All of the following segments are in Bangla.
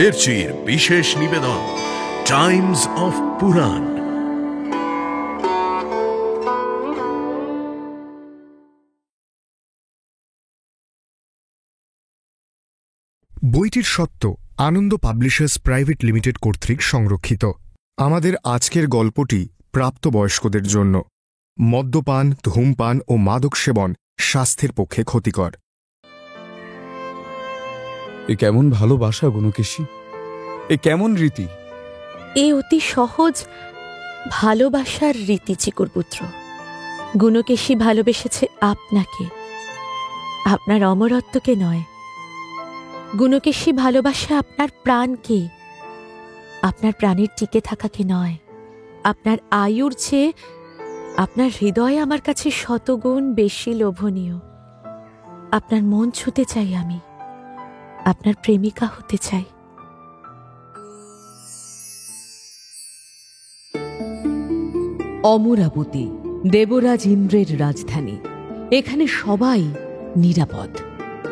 মির্চির বিশেষ নিবেদন টাইমস অফ পুরাণ। বইটির স্বত্ব আনন্দ পাবলিশার্স প্রাইভেট লিমিটেড কর্তৃক সংরক্ষিত। আমাদের আজকের গল্পটি প্রাপ্তবয়স্কদের জন্য। মদ্যপান, ধূমপান ও মাদক সেবন স্বাস্থ্যের পক্ষে ক্ষতিকর। এ কেমন ভালোবাসা গুণকেশী, এ কেমন রীতি? এ অতি সহজ ভালোবাসার রীতি চিকুর পুত্র। গুণকেশী ভালোবেসেছে আপনাকে, আপনার অমরত্বকে নয়। গুণকেশী ভালোবাসা আপনার প্রাণকে, আপনার প্রাণের টিকে থাকাকে নয়। আপনার আয়ুর চেয়ে আপনার হৃদয় আমার কাছে শতগুণ বেশি লোভনীয়। আপনার মন ছুঁতে চাই আমি, আপনার প্রেমিকা হতে চাই। অমরাবতী দেবরাজ ইন্দ্রের রাজধানী। এখানে সবাই নিরাপদ।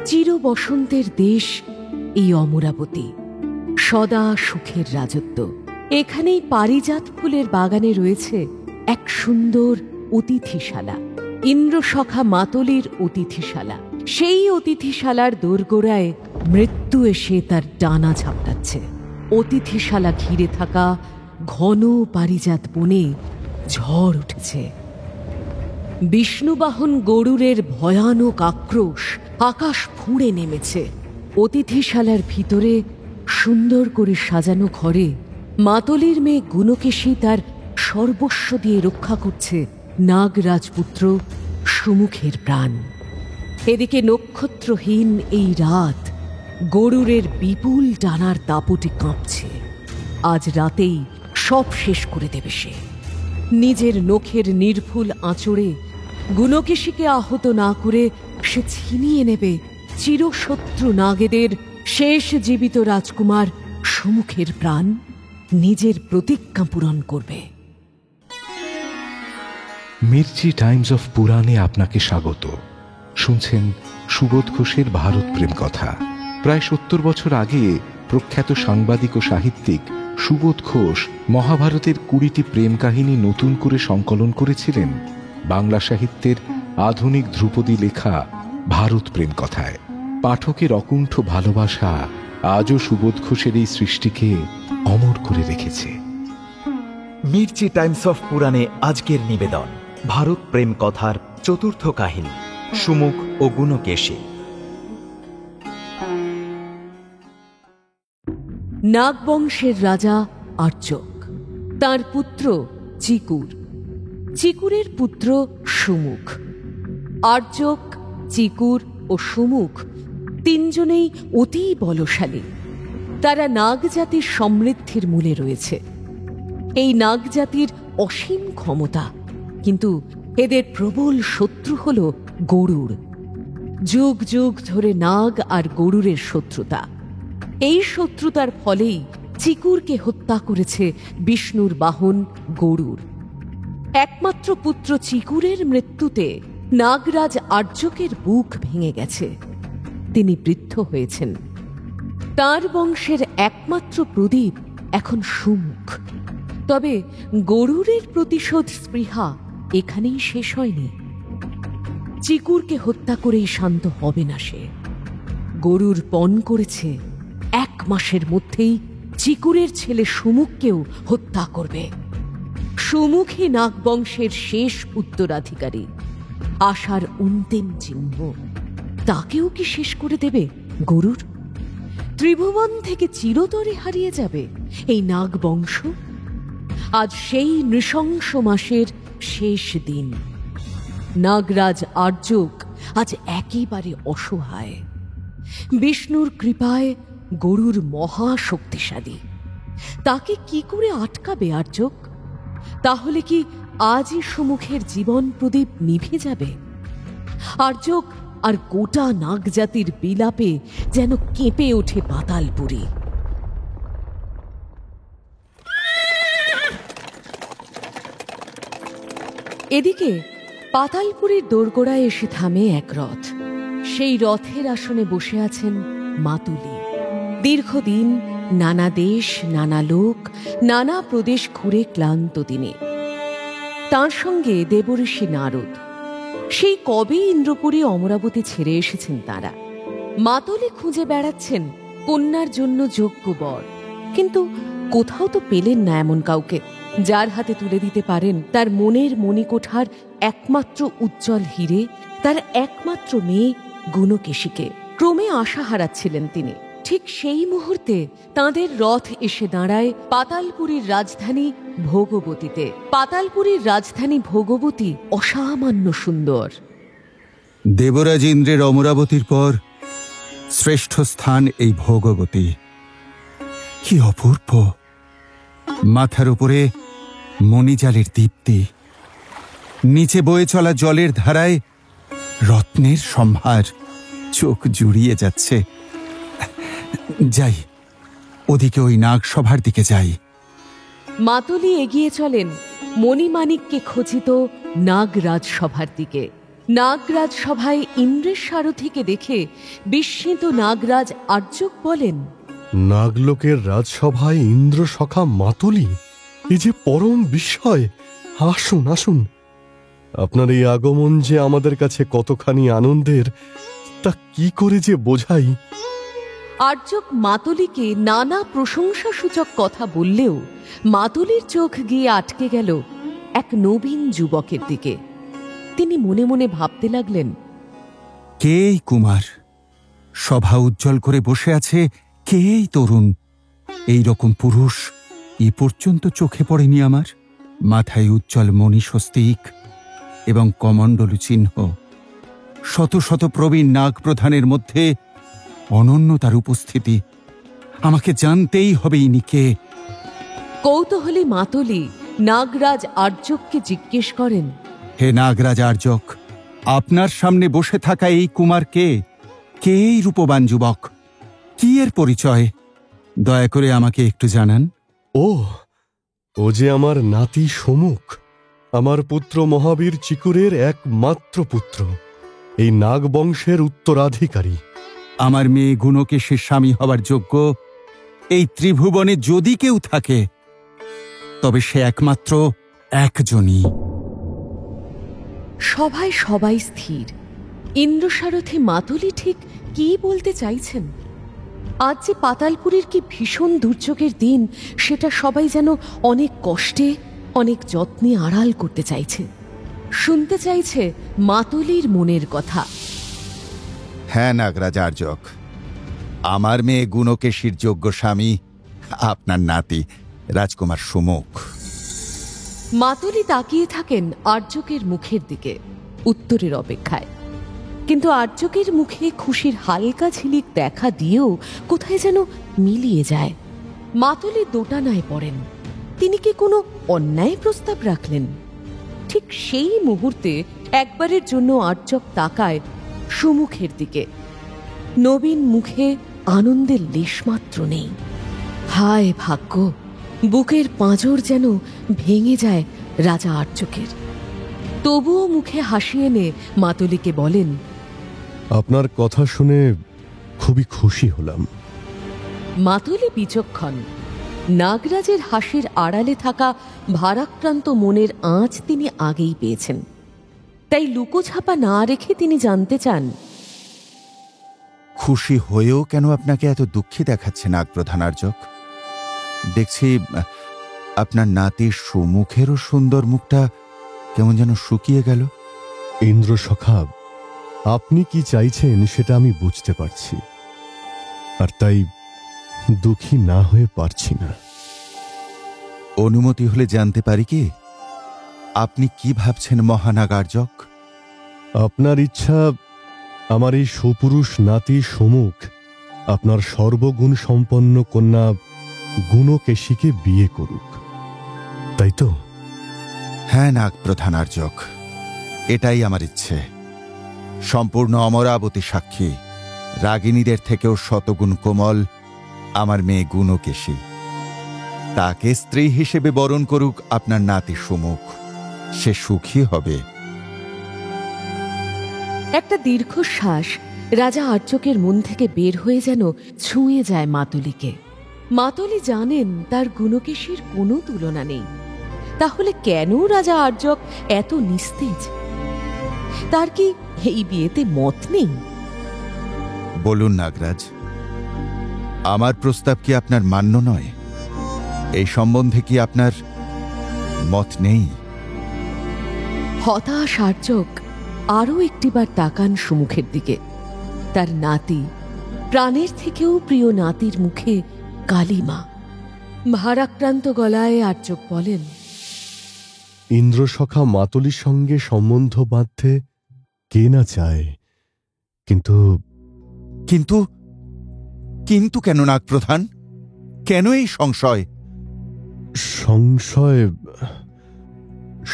চির বসন্তের দেশ এই অমরাবতী, সদা সুখের রাজত্ব। এখানেই পারিজাত ফুলের বাগানে রয়েছে এক সুন্দর অতিথিশালা, ইন্দ্রসখা মাতলির অতিথিশালা। সেই অতিথিশালার দোরগোড়ায় মৃত্যু এসে তার ডানা ঝাপটাচ্ছে। অতিথিশালা ঘিরে থাকা ঘন পারিজাত বনে ঝড় উঠেছে। বিষ্ণুবাহন গরুরের ভয়ানক আক্রোশ আকাশ ফুঁড়ে নেমেছে। অতিথিশালার ভিতরে সুন্দর করে সাজানো ঘরে মাতলির মেয়ে গুণকেশী তার সর্বস্ব দিয়ে রক্ষা করছে নাগরাজপুত্র সুমুখের প্রাণ। এদিকে নক্ষত্রহীন এই রাত গরুরের বিপুল ডানার দাপটে কাঁপছে। আজ রাতেই সব শেষ করে দেবে সে। নিজের নখের নির্ভুল আঁচড়ে গুণকেশীকে আহত না করে সে ছিনিয়ে নেবে চিরশত্রু নাগেদের শেষ জীবিত রাজকুমার সুমুখের প্রাণ। নিজের প্রতিজ্ঞা পূরণ করবে। মির্চি টাইমস অফ পুরাণে আপনাকে স্বাগত। শুনছেন সুবোধ ঘোষের ভারত প্রেম কথা। প্রায় ৭০ বছর আগে প্রখ্যাত সাংবাদিক ও সাহিত্যিক সুবোধ ঘোষ মহাভারতের ২০টি প্রেম কাহিনী নতুন করে সংকলন করেছিলেন বাংলা সাহিত্যের আধুনিক ধ্রুপদী লেখা ভারত প্রেম কথায়। পাঠকের অকুণ্ঠ ভালোবাসা আজও সুবোধ ঘোষের এই সৃষ্টিকে অমর করে রেখেছে। মির্চি টাইমস অফ পুরাণে আজকের নিবেদন ভারত প্রেম কথার চতুর্থ কাহিনী, সুমুখ ও গুণকেশী। নাগবংশের রাজা আর্যক, তার পুত্র চিকুর, চিকুরের পুত্র সুমুখ। আর্যক, চিকুর ও সুমুখ তিনজনেই অতি বলশালী। তারা নাগ জাতির সমৃদ্ধির মূলে রয়েছে। এই নাগ জাতির অসীম ক্ষমতা, কিন্তু এদের প্রবল শত্রু হল গরুড়। যুগ যুগ ধরে নাগ আর গরুড়ের শত্রুতা। এই শত্রুতার ফলেই চিকুরকে হত্যা করেছে বিষ্ণুর বাহন গরুড়। একমাত্র পুত্র চিকুরের মৃত্যুতে নাগরাজ আর্যকের বুক ভেঙে গেছে। তিনি বৃদ্ধ হয়েছেন। তার বংশের একমাত্র প্রদীপ এখন সুমুখ। তবে গরুড়ের প্রতিশোধ স্পৃহা এখানেই শেষ হয়নি। চিকুরকে হত্যা করেই শান্ত হবে না সে। গরুড় পণ করেছে ১ মাসের মধ্যেই চিকুরের ছেলে সুমুখকেও হত্যা করবে। সুমুখী নাগবংশের শেষ উত্তরাধিকারী, আশার অন্তিম চিহ্ন। তাকেও কি শেষ করে দেবে গরুড়? ত্রিভুবন থেকে চিরতরে হারিয়ে যাবে এই নাগবংশ। আজ সেই নৃশংস মাসের শেষ দিন। নাগরাজ আর্যক আজ একেবারে অসহায়। বিষ্ণুর কৃপায় গরুড় মহা শক্তিশালী। তাকে কি করে আটকাবে আর্যক? তাহলে কি আজই সুমুখের জীবন প্রদীপ নিভে যাবে? আর্যক আর গোটা নাগজাতির বিলাপে যেন কেঁপে ওঠে পাতালপুরী। এদিকে পাতালপুরীর দোরগোড়ায় এসে থামে এক রথ। সেই রথের আসনে বসে আছেন মাতুলি। দীর্ঘদিন নানা দেশ, নানা লোক, নানা প্রদেশ ঘুরে ক্লান্ত তিনি। তাঁর সঙ্গে দেবঋষি নারদ। সেই কবে ইন্দ্রপুরী অমরাবতী ছেড়ে এসেছেন তাঁরা। মাতলি খুঁজে বেড়াচ্ছেন কন্যার জন্য যোগ্য বর, কিন্তু কোথাও তো পেলেন না এমন কাউকে যার হাতে তুলে দিতে পারেন তার মনের মণিকোঠার একমাত্র উজ্জ্বল হীরে, তার একমাত্র মেয়ে গুণকেশীকে। ক্রমে আশা হারাচ্ছিলেন তিনি। ঠিক সেই মুহূর্তে তাঁদের রথ এসে দাঁড়ায় পাতালপুরীর রাজধানী ভোগবতীতে। পাতালপুরীর রাজধানী ভোগবতী অসামান্য সুন্দর। দেবরাজ ইন্দ্রের অমরাবতীর পর শ্রেষ্ঠ স্থান এই ভোগবতী। কি অপূর্ব! মাথার উপরে মণিজালের দীপ্তি, নিচে বয়ে চলা জলের ধারায় রত্নের সম্ভার, চোখ জুড়িয়ে যাচ্ছে। যাই, ওদিকে ওই নাগসভার দিকে যাই। মাতলি এগিয়ে চলেন মণিমাণিক্যে খচিত নাগরাজ সভার দিকে। নাগরাজ সভায় ইন্দ্রের সারথীকে দেখে বিস্মিত নাগরাজ আর্যক বলেন, নাগলোকের রাজসভায় ইন্দ্র সখা মাতলি, এ যে পরম বিস্ময়। আসুন আসুন, আপনার এই আগমন যে আমাদের কাছে কতখানি আনন্দের তা কি করে যে বোঝাই। আর্যক মাতলিকে নানা প্রশংসাসূচক কথা বললেও মাতলির চোখ গিয়ে আটকে গেল এক নবীন যুবকের দিকে। তিনি মনে মনে ভাবতে লাগলেন, কে এই কুমার? সভা উজ্জ্বল করে বসে আছে কে এই তরুণ? এই রকম পুরুষ এ পর্যন্ত চোখে পড়েনি আমার। মাথায় উজ্জ্বল মণি স্বস্তিক এবং কমণ্ডলু চিহ্ন, শত শত প্রবীণ নাগ প্রধানের মধ্যে অনন্য তার উপস্থিতি। আমাকে জানতেই হবে ইনি কে। কৌতূহলী মাতলি নাগরাজ আর্যককে জিজ্ঞেস করেন, হে নাগরাজ আর্যক, আপনার সামনে বসে থাকা এই কুমার কে? কে এই রূপবান যুবক? কি এর পরিচয়? দয়া করে আমাকে একটু জানান। ও যে আমার নাতি সমুখ, আমার পুত্র মহাবীর চিকুরের একমাত্র পুত্র, এই নাগ বংশের উত্তরাধিকারী। আমার মেয়ে গুণকেশীর স্বামী হবার যোগ্য এই ত্রিভুবনে যদি কেউ থাকে তবে সে একমাত্র একজনই। সভায় সবাই স্থির। ইন্দ্রসারথী মাতলি ঠিক কি বলতে চাইছেন? আজ যে পাতালপুরীর কি ভীষণ দুর্যোগের দিন, সেটা সবাই যেন অনেক কষ্টে অনেক যত্নে আড়াল করতে চাইছে, শুনতে চাইছে মাতলির মনের কথা। হ্যাঁ নাগরাজ আর্যক, আমার মেয়ে গুণকেশীর যোগ্য স্বামী আপনার নাতি রাজকুমার সুমুখ। মাতলি তাকিয়ে থাকেন আর্যকের মুখের দিকে উত্তরের অপেক্ষায়, কিন্তু আর্যকের মুখে খুশির হালকা ঝিলিক দেখা দিয়েও কোথায় যেন মিলিয়ে যায়। মাতলি দোটানায় পড়েন, তিনি কি কোনো অন্যায় প্রস্তাব রাখলেন? ঠিক সেই মুহূর্তে একবারের জন্য আর্যক তাকায় সুমুখের দিকে। নবীন মুখে আনন্দের লেশমাত্র নেই। হায় ভাগ্য! বুকের পাঁজর যেন ভেঙে যায় রাজা আর্যকের। তবুও মুখে হাসি এনে মাতলিকে বলেন, আপনার কথা শুনে খুবই খুশি হলাম। মাতলি বিচক্ষণ। নাগরাজের হাসির আড়ালে থাকা ভারাক্রান্ত মনের আঁচ তিনি আগেই পেয়েছেন, তাই লুকোছাপা না রেখে তিনি জানতে চান, খুশি হয়েও কেন আপনাকে এত দুঃখী দেখাচ্ছে নাগপ্রধান আর্যক? দেখছি আপনার নাতির সুমুখেরও সুন্দর মুখটা কেমন যেন শুকিয়ে গেল। ইন্দ্র সখা, আপনি কি চাইছেন সেটা আমি বুঝতে পারছি, আর তাই দুঃখী না হয়ে পারছি না। অনুমতি হলে জানতে পারি কি আপনি কি ভাবছেন মহানাগ আর্যক? আপনার ইচ্ছা আমার এই সুপুরুষ নাতি সমুখ আপনার সর্বগুণ সম্পন্ন কন্যা গুণকেশীকে বিয়ে করুক, তাই তো? হ্যাঁ নাগ প্রধান আর্যক, এটাই আমার ইচ্ছে। সম্পূর্ণ অমরাবতী সাক্ষী, রাগিনীদের থেকেও শতগুণ কোমল আমার মেয়ে গুণকেশী। তাকে স্ত্রী হিসেবে বরণ করুক আপনার নাতি সুমুখ, সে সুখী হবে। একটা দীর্ঘশ্বাস রাজা আর্যকের মন থেকে বের হয়ে যেন ছুঁয়ে যায় মাতুলিকে। মাতলি জানেন তার গুণকেশীর কোনো তুলনা নেই। তাহলে কেন রাজা আর্যক এত নিস্তেজ? তার কি এই বিয়েতে মত নেই? বলুন নাগরাজ, আমার প্রস্তাব কি আপনার মান্য নয়? এই সম্বন্ধে কি আপনার মত নেই? হতাশ আর্যক আরও একটিবার তাকান সুমুখের দিকে। তার নাতি, প্রাণের থেকেও প্রিয় নাতির মুখে কালিমা। ভারাক্রান্ত গলায় আর্যক বলেন, ইন্দ্রসখা মাতলির সঙ্গে সম্বন্ধ বাঁধতে কে না চায়, কিন্তু কিন্তু কিন্তু কেন নাগপ্রধান? কেন এই সংশয়? সংশয়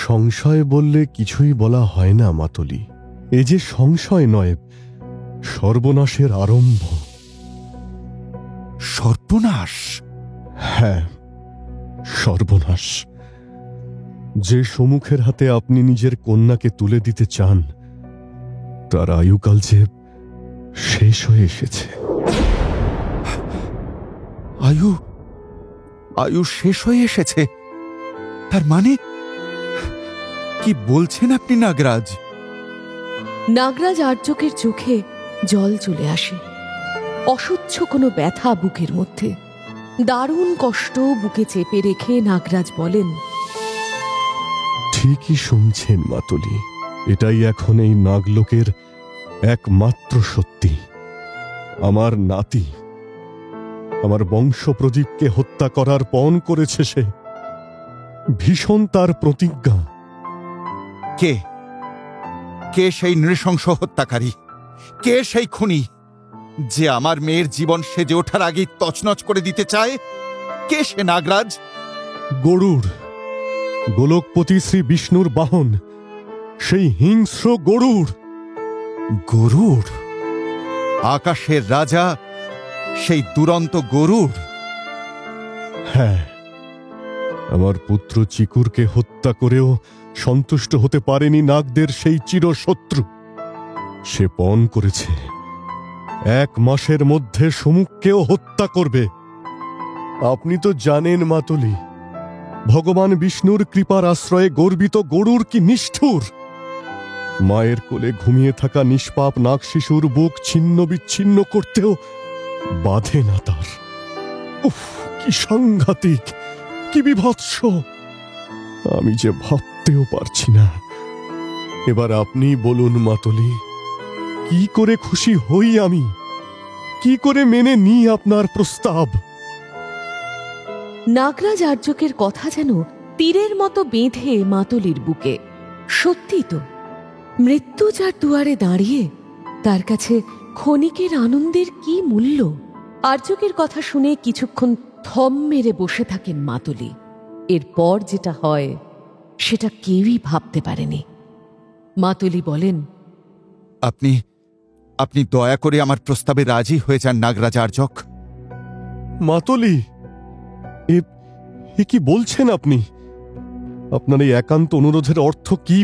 সংশয় বললে কিছুই বলা হয় না মাতলি। এ যে সংশয় নয়, সর্বনাশের আরম্ভ। সর্বনাশ? হ্যাঁ, সর্বনাশ। যে সম্মুখের হাতে আপনি নিজের কন্যাকে তুলে দিতে চান, তার আয়ুকাল যে শেষ হয়ে এসেছে। আয়ু শেষ হয়ে এসেছে? তার মানে কি বলছেন আপনি নাগরাজ? নাগরাজ আর্যকের চোখে জল চলে আসে। অসহ্য কোনো ব্যথা বুকের মধ্যে, দারুণ কষ্ট বুকে চেপে রেখে নাগরাজ বলেন, ঠিকই শুনছেন মাতলি। এটাই এখন এই নাগলোকের একমাত্র সত্যি। আমার নাতি, আমার বংশ প্রদীপকে হত্যা করার পণ করেছে সে। ভীষণ তার প্রতিজ্ঞা। কে কে সেই নৃশংস হত্যাকারী? কে সেই খুনি যে আমার মেয়ের জীবন সেজে ওঠার আগেই তছনছ করে দিতে চায়? কে সে নাগরাজ? গরুড়, গোলকপতি শ্রী বিষ্ণুর বাহন, সেই হিংস্র গরুড়। গরুড়? আকাশের রাজা, সেই দুরন্ত গরুড়? হ্যাঁ, আমার পুত্র চিকুরকে হত্যা করেও সন্তুষ্ট হতে পারেনি নাগদের সেই চিরশত্রু। সে পণ করেছে 1 মাসের মধ্যে সমুখকেও হত্যা করবে। আপনি তো জানেন মাতলি, ভগবান বিষ্ণুর কৃপার আশ্রয়ে গর্বিত গরুড় কি নিষ্ঠুর। মায়ের কোলে ঘুমিয়ে থাকা নিষ্পাপ নাগ শিশুর বুক ছিন্ন বিচ্ছিন্ন করতেও বাধে না তার। উফ, কি সাংঘাতিক, কি বিভৎস! আমি যে ভাবতেও পারছি না। এবার আপনি বলুন মাতলি, কি করে খুশি হই আমি? কি করে মেনে নিই আপনার প্রস্তাব? নাগরাজ আর্যকের কথা যেন তীরের মতো বেঁধে মাতলির বুকে। সত্যি তো, মৃত্যু যার দুয়ারে দাঁড়িয়ে, তার কাছে ক্ষণিকের আনন্দের কি মূল্য? আর্যকের কথা শুনে কিছুক্ষণ থম মেরে বসে থাকেন মাতলি। এরপর যেটা হয় সেটা কেউই ভাবতে পারেনি। মাতলি বলেন, আপনি আপনি দয়া করে আমার প্রস্তাবে রাজি হয়ে যান নাগরাজ আর্যক। মাতলি, এ কি বলছেন আপনি? আপনার এই একান্ত অনুরোধের অর্থ কি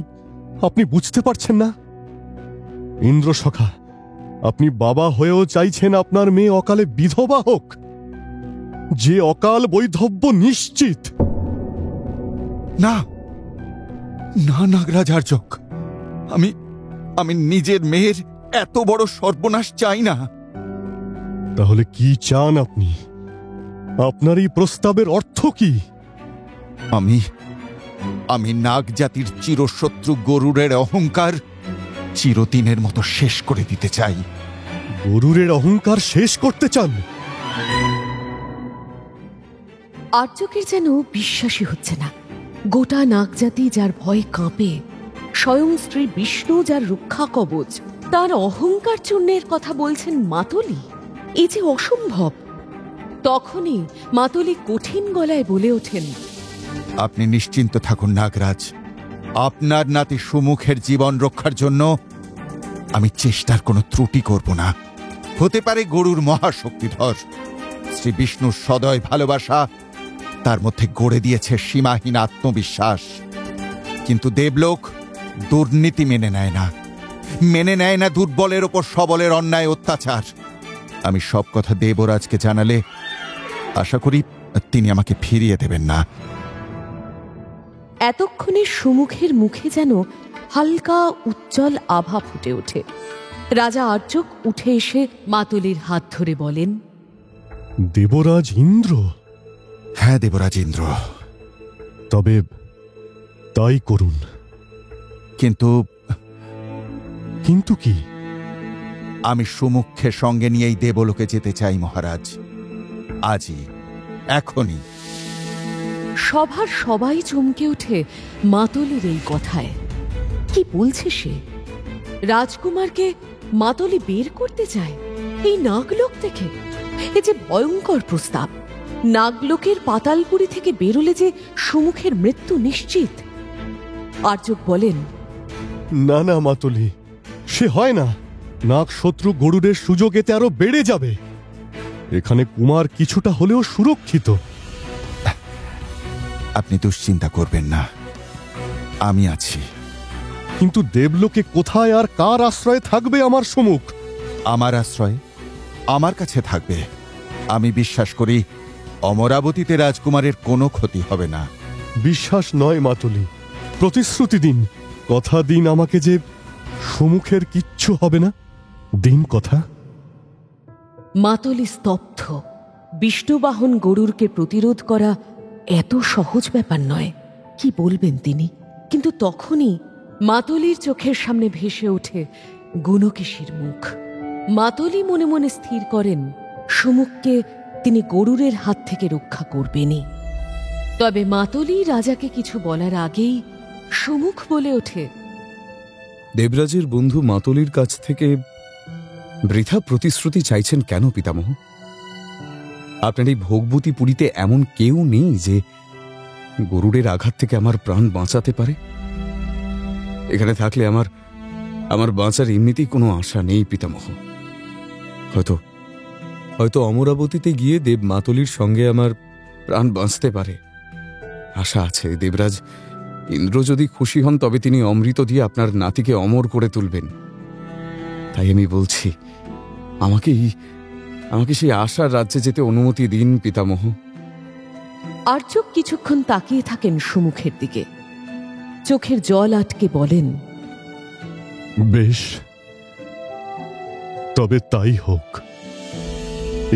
আপনি বুঝতে পারছেন না? ইন্দ্রসখা, আপনি বাবা হয়েও চাইছেন আপনার মেয়ে অকালে বিধবা হোক, যে অকাল বৈধব্য নিশ্চিত। না না নাগরাজ আর্যক, আমি নিজের মেয়ের এত বড় সর্বনাশ চাই না। তাহলে কি চান আপনি? আপনার এই প্রস্তাবের অর্থ কি? আমি নাগ জাতির চিরশত্রু গরুড়ের অহংকার চিরদিনের মতো শেষ করে দিতে চাই। গরুড়ের অহংকার শেষ করতে চান? আর্যকের যেন বিশ্বাসই হচ্ছে না। গোটা নাগজাতি যার ভয়ে কাঁপে, স্বয়ং শ্রী বিষ্ণু যার রক্ষা কবচ, তার অহংকার চূর্ণের কথা বলছেন মাতলি। এ যে অসম্ভব। তখনই মাতলি কঠিন গলায় বলে ওঠেন, আপনি নিশ্চিন্ত থাকুন নাগরাজ, আপনার নাতি সুমুখের জীবন রক্ষার জন্য আমি চেষ্টার কোনো ত্রুটি করব না। হতে পারে গরুর মহাশক্তিধর, শ্রী বিষ্ণুর সদয় ভালোবাসা তার মধ্যে গড়ে দিয়েছে সীমাহীন আত্মবিশ্বাস, কিন্তু দেবলোক দুর্নীতি মেনে নেয় না দুর্বলের ওপর সবলের অন্যায় অত্যাচার। আমি সব কথা দেবরাজকে জানালে আশা করি তিনি আমাকে ফিরিয়ে দেবেন না। এতক্ষণে সুমুখের মুখে যেন হালকা উজ্জ্বল আভা ফুটে ওঠে। রাজা আর্যক উঠে এসে মাতুলির হাত ধরে বলেন, দেবরাজ ইন্দ্র? হ্যাঁ দেবরাজ ইন্দ্র। তবে তাই করুন। কিন্তু কিন্তু কি? আমি সুমুখের সঙ্গে নিয়েই দেবলোকে যেতে চাই মহারাজ, আজই, এখনই। সভার সবাই চমকে ওঠে মাতলির এই কথায়। কি বলছে সে? রাজকুমারকে মাতলি বের করতে চায় এই নাগলোক থেকে? এ যে ভয়ঙ্কর প্রস্তাব। নাগলোকের পাতালপুরি থেকে বেরোলে যে সুমুখের মৃত্যু নিশ্চিত। আর্যক বলেন, না না মাতলি, সে হয় না। নাগ শত্রু গরুরের সুযোগ এতে আরো বেড়ে যাবে। এখানে কুমার কিছুটা হলেও সুরক্ষিত। আপনি দুশ্চিন্তা করবেন না, আমি আছি। কিন্তু দেবলোকে কোথায় আর কার আশ্রয়ে থাকবে আমার সুমুখ? আমার আশ্রয় আমার কাছে থাকবে। আমি বিশ্বাস করি অমরাবতীতে রাজকুমারের কোনো ক্ষতি হবে না। বিশ্বাস নয় মাতলি, প্রতিশ্রুতি দিন। কথা দিন আমাকে যে সুমুখের কিচ্ছু হবে না। দিন কথা। মাতলি স্তব্ধ। বিষ্ণুবাহন গরুরকে প্রতিরোধ করা এত সহজ ব্যাপার নয়। কি বলবেন তিনি? কিন্তু তখনই মাতলির চোখের সামনে ভেসে ওঠে গুণকেশীর মুখ। মাতলি মনে মনে স্থির করেন সুমুখকে তিনি গরুরের হাত থেকে রক্ষা করবেনই। তবে মাতলি রাজাকে কিছু বলার আগেই সুমুখ বলে ওঠে, দেবরাজের বন্ধু মাতলির কাছ থেকে বৃথা প্রতিশ্রুতি চাইছেন কেন পিতামহ? আপনার এই ভোগবতী পুরীতে এমন কেউ নেই যে গরুরের আঘাত থেকে আমার প্রাণ বাঁচাতে পারে? এখানে থাকলে আমার বাঁচার এমনিতেই কোনো আশা নেই পিতামহ। হয়তো অমরাবতীতে গিয়ে দেব মাতলির সঙ্গে আমার প্রাণ বাঁচতে পারে। আশা আছে দেবরাজ ইন্দ্র যদি খুশি হন তবে তিনি অমৃত দিয়ে আপনার নাতিকে অমর করে তুলবেন। তাই আমি বলছি, আমাকে সেই আশার রাজ্যে যেতে অনুমতি দিন পিতামহ। আর্যক কিছুক্ষণ তাকিয়ে থাকেন সুমুখের দিকে। চোখের জল আটকে বলেন, বেশ, তবে তাই হোক।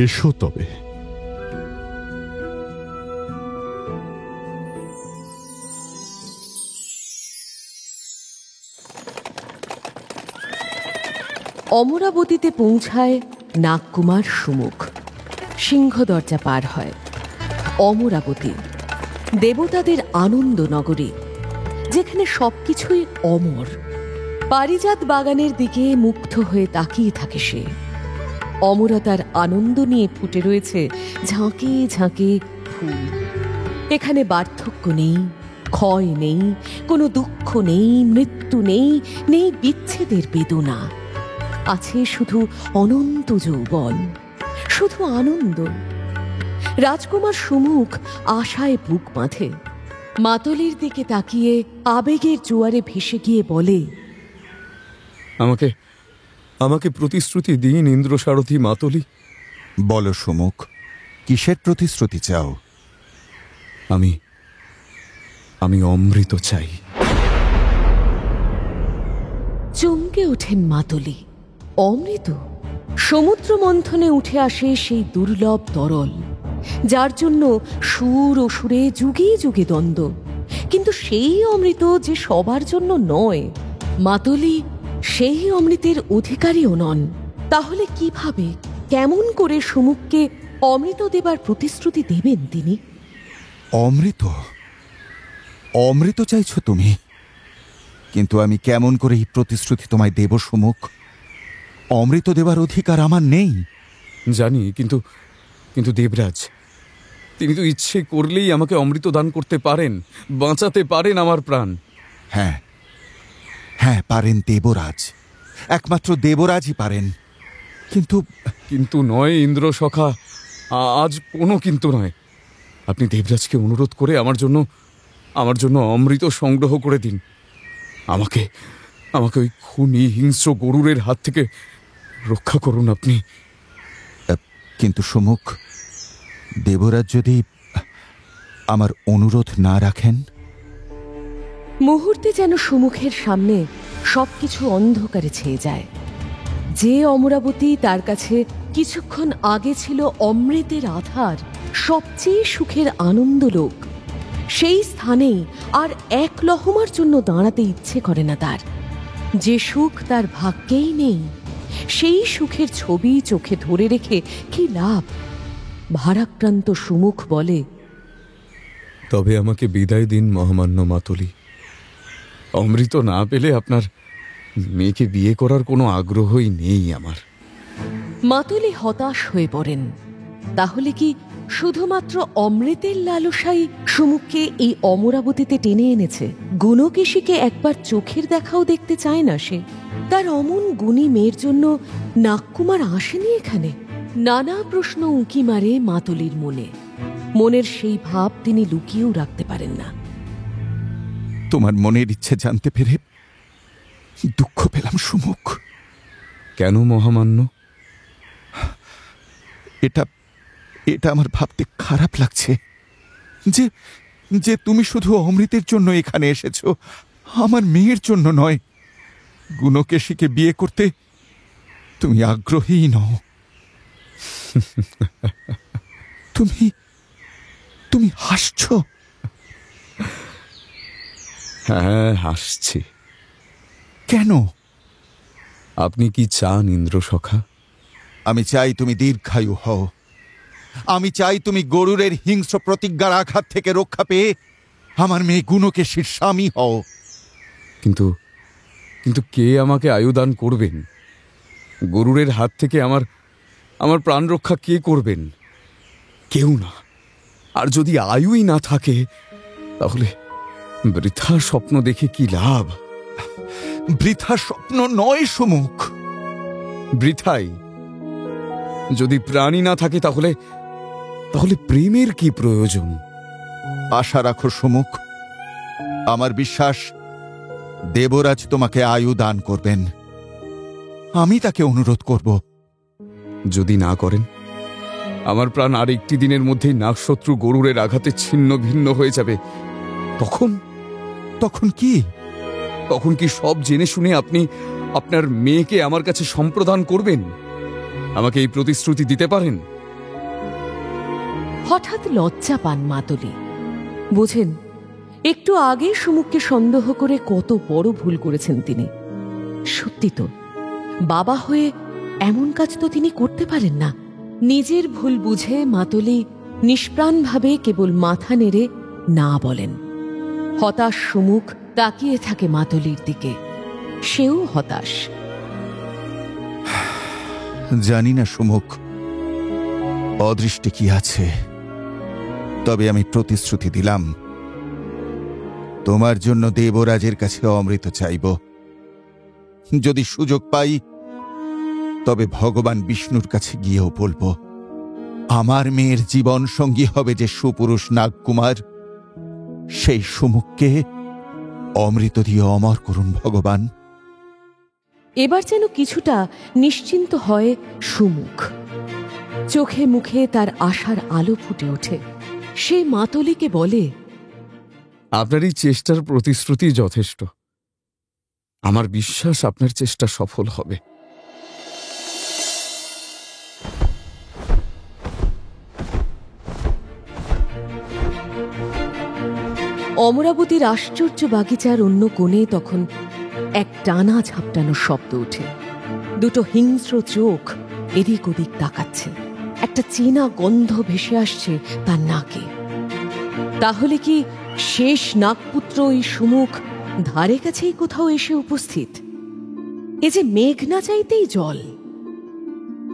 এসো তবে। অমরাবতীতে পৌঁছায় নাগকুমার সুমুখ। সিংহ দরজা পার হয়। অমরাবতী দেবতাদের আনন্দ নগরী, যেখানে সবকিছুই অমর। পারিজাত বাগানের দিকে মুগ্ধ হয়ে তাকিয়ে থাকে সে। অমরতার আনন্দ নিয়ে ফুটে রয়েছে ঝাঁকে ঝাঁকে ফুল। এখানে বার্ধক্য নেই, ক্ষয় নেই, কোনো দুঃখ নেই, মৃত্যু নেই, নেই বিচ্ছেদের বেদনা। আছে শুধু অনন্ত যৌবন, শুধু আনন্দ। রাজকুমার সুমুখ আশায় বুক বাঁধে। মাতলির দিকে তাকিয়ে আবেগের জোয়ারে ভেসে গিয়ে বলে, আমাকে প্রতিশ্রুতি দিন ইন্দ্রসারথী মাতলি। বলো সুমুখ, কিসের প্রতিশ্রুতি চাও? আমি অমৃত চাই। চমকে ওঠেন মাতলি। অমৃত? সমুদ্র মন্থনে উঠে আসে সেই দুর্লভ তরল, যার জন্য সুর ও সুরে যুগে যুগে দ্বন্দ্ব। কিন্তু সেই অমৃত যে সবার জন্য নয়। মাতলি সেই অমৃতের অধিকারীও নন। তাহলে কিভাবে, কেমন করে সুমুখকে অমৃত দেবার প্রতিশ্রুতি দেবেন তিনি? অমৃত? অমৃত চাইছো তুমি? কিন্তু আমি কেমন করে এই প্রতিশ্রুতি তোমায় দেব সুমুখ? অমৃত দেবার অধিকার আমার নেই। জানি, কিন্তু দেবরাজ তিনি তো ইচ্ছে করলেই আমাকে অমৃত দান করতে পারেন, বাঁচাতে পারেন আমার প্রাণ। হ্যাঁ হ্যাঁ, পারেন দেবরাজ, একমাত্র দেবরাজই পারেন। কিন্তু নয় ইন্দ্র সখা, আজ কোনো কিন্তু নয়। আপনি দেবরাজকে অনুরোধ করে আমার জন্য অমৃত সংগ্রহ করে দিন। আমাকে ওই খুনি হিংস্র গরুরের হাত থেকে রক্ষা করুন আপনি। কিন্তু সুমুখ, দেবরাজ যদি আমার অনুরোধ না রাখেন? মুহূর্তে যেন সুমুখের সামনে সবকিছু অন্ধকারে ছেয়ে যায়। যে অমরাবতী তার কাছে কিছুক্ষণ আগে ছিল অমৃতের আধার, সবচেয়ে সুখের আনন্দ লোক, সেই স্থানেই আর এক লহমার জন্য দাঁড়াতে ইচ্ছে করে না তার। যে সুখ তার ভাগ্যেই নেই, সেই সুখের ছবি চোখে ধরে রেখে কি লাভ? ভারাক্রান্ত সুমুখ বলে, তবে আমাকে বিদায় দিন মহামান্য মাতলি। অমৃত না পেলে আপনার মেয়েকে বিয়ে করার কোনো আগ্রহই নেই আমার। মাতলি হতাশ হয়ে পড়েন। তাহলে কি শুধুমাত্র অমৃতের লালসাই সুমুখকে এই অমরাবতীতে টেনে এনেছে? গুণকেশীকে একবার চোখের দেখাও দেখতে চায় না সে? তার অমন গুণী মেয়ের জন্য নাগকুমার আসেনি এখানে? নানা প্রশ্ন উঁকি মারে মাতলির মনে। মনের সেই ভাব তিনি লুকিয়েও রাখতে পারেন না। তোমার মনের ইচ্ছে জানতে পেরে দুঃখ পেলাম সুমুখ। কেন মহামান্য? এটা আমার ভাবতে খারাপ লাগছে যে যে তুমি শুধু অমৃতের জন্য এখানে এসেছো, আমার মেয়ের জন্য নয়। গুণকেশীকে বিয়ে করতে তুমি আগ্রহী নও। তুমি হাসছো? হ্যাঁ, হাসছি। কেন? আপনি কি চান ইন্দ্র সখা? আমি চাই তুমি দীর্ঘায়ু হও। আমি চাই তুমি গরুরের হিংস্র প্রতিজ্ঞার আঘাত থেকে রক্ষা পেয়ে আমার মেয়ে গুণকেশীর স্বামী হও। কিন্তু কে আমাকে আয়ুদান করবেন? গরুরের হাত থেকে আমার প্রাণ রক্ষা কে করবেন? কেউ না। আর যদি আয়ুই না থাকে, তাহলে বৃথা স্বপ্ন দেখে কি লাভ? বৃথা স্বপ্ন নয় সুমুখ, বৃথাই। যদি প্রাণী না থাকে, তাহলে প্রেমের কি প্রয়োজন? আশা রাখো সুমুখ। আমার বিশ্বাস দেবরাজ তোমাকে আয়ু দান করবেন। আমি তাকে অনুরোধ করব। যদি না করেন, আমার প্রাণ আর একটি দিনের মধ্যেই নাগশত্রু গরুরের আঘাতে ছিন্ন ভিন্ন হয়ে যাবে। তখন কি? তখন কি সব জেনে শুনে আপনি আপনার মেয়েকে আমার কাছে সম্প্রদান করবেন? আমাকে এই প্রতিশ্রুতি দিতে পারেন? হঠাৎ লজ্জা পান মাতলি। বোঝেন, একটু আগে সুমুখকে সন্দেহ করে কত বড় ভুল করেছেন তিনি। সত্যি তো, বাবা হয়ে এমন কাজ তো তিনি করতে পারেন না। নিজের ভুল বুঝে মাতলি নিষ্প্রাণভাবে কেবল মাথা নেড়ে না বলেন। হতাশ সুমুখ তাকিয়ে থাকে মাতলির দিকে। সেও হতাশ। জানি না সুমুখ, অদৃষ্টে কি আছে, তবে আমি প্রতিশ্রুতি দিলাম তোমার জন্য দেবরাজের কাছে অমৃত চাইব। যদি সুযোগ পাই, তবে ভগবান বিষ্ণুর কাছে গিয়েও বলবো আমার মেয়ের জীবন সঙ্গী হবে যে সুপুরুষ নাগকুমার, সেই সুমুখকে অমৃত দিয়ে অমর করুন ভগবান। এবার যেন কিছুটা নিশ্চিন্ত হয় সুমুখ। চোখে মুখে তার আশার আলো ফুটে ওঠে। সে মাতলিকে বলে, আপনার এই চেষ্টার প্রতিশ্রুতি যথেষ্ট। আমার বিশ্বাস আপনার চেষ্টা সফল হবে। অমরাবতীর আশ্চর্য বাগিচার অন্য কোণে তখন এক টানা ঝাপটানো শব্দ ওঠে। দুটো হিংস্র চোখ এদিক ওদিক তাকাচ্ছে। একটা চেনা গন্ধ ভেসে আসছে তার নাকে। তাহলে কি শেষ নাগপুত্র ওই সুমুখ ধারে কাছেই কোথাও এসে উপস্থিত? এ যে মেঘ না চাইতেই জল।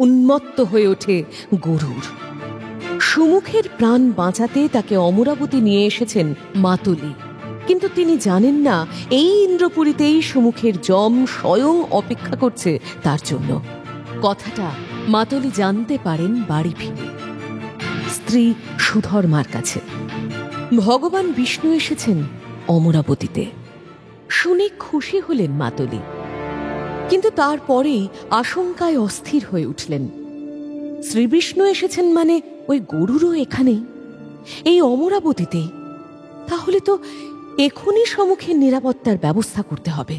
উন্মত্ত হয়ে ওঠে গরুর। সুমুখের প্রাণ বাঁচাতে তাকে অমরাবতী নিয়ে এসেছেন মাতলি। কিন্তু তিনি জানেন না এই ইন্দ্রপুরীতেই সুমুখের যম স্বয়ং অপেক্ষা করছে তার জন্য। কথাটা মাতলি জানতে পারেন বাড়ি ফিরে, স্ত্রী সুধর্মার কাছে। ভগবান বিষ্ণু এসেছেন অমরাবতীতে শুনে খুশি হলেন মাতলি। কিন্তু তারপরেই আশঙ্কায় অস্থির হয়ে উঠলেন। শ্রীবিষ্ণু এসেছেন মানে ওই গরুরও এখানেই, এই অমরাবতীতেই। তাহলে তো এখনই সম্মুখে নিরাপত্তার ব্যবস্থা করতে হবে,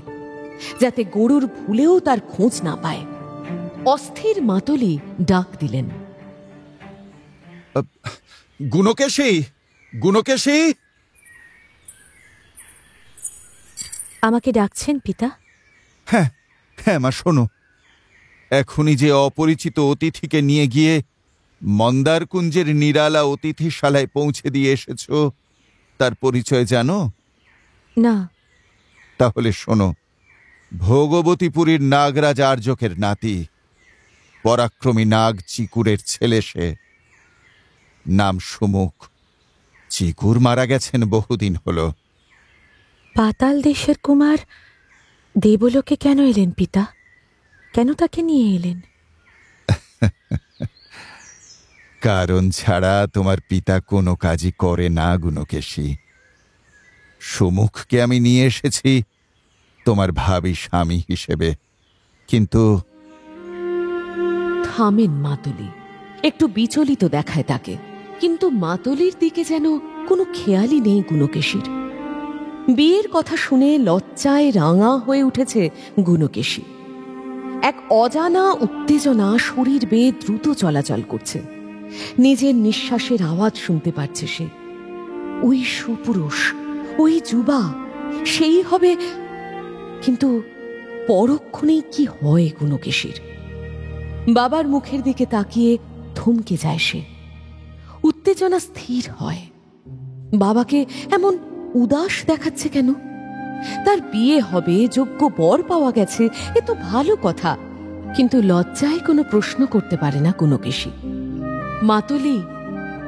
যাতে গরুর ভুলেও তার খোঁজ না পায়। অস্থির মাতলি ডাক দিলেন, গুণকেশী, গুণকেশী! আমাকে ডাকছেন পিতা? হ্যাঁ হ্যাঁ মা, শোনো, এখনই যে অপরিচিত অতিথিকে নিয়ে গিয়ে মন্দারকুঞ্জের নিরালা অতিথিশালায় পৌঁছে দিয়ে এসেছ, তার পরিচয় জানো? না। তাহলে শোনো, ভোগবতীপুরীর নাগরাজ আর্যকের নাতি, পরাক্রমী নাগ চিকুরের ছেলে সে। নাম সুমুখ। চিকুর মারা গেছেন বহুদিন হলো। পাতাল দেশের কুমার দেবলোকে কেন এলেন পিতা? কেন তাকে নিয়ে এলেন? কারণ ছাড়া তোমার পিতা কোনো কাজই করে না গুণকেশী। সুমুখকে আমি নিয়ে এসেছি তোমার ভাবী স্বামী হিসেবে, কিন্তু থামেন মাতলি। একটু বিচলিত দেখায় তাকে, কিন্তু মাতলির দিকে যেন কোনো খেয়ালই নেই গুণকেশীর। বিয়ের কথা শুনে লজ্জায় রাঙা হয়ে উঠেছে গুণকেশী। এক অজানা উত্তেজনা শরীর বেয়ে দ্রুত চলাচল করছে। নিজের নিঃশ্বাসের আওয়াজ শুনতে পারছে সে। ওই সুপুরুষ, ওই যুবা, সেই হবে। কিন্তু পরক্ষণেই কি হয় গুণকেশীর? বাবার মুখের দিকে তাকিয়ে থমকে যায় সে। উত্তেজনা স্থির হয়। বাবাকে এমন উদাস দেখাচ্ছে কেন? তার বিয়ে হবে, যোগ্য বর পাওয়া গেছে, এ তো ভালো কথা। কিন্তু লজ্জায় কোনো প্রশ্ন করতে পারে না গুণকেশী। মাতলি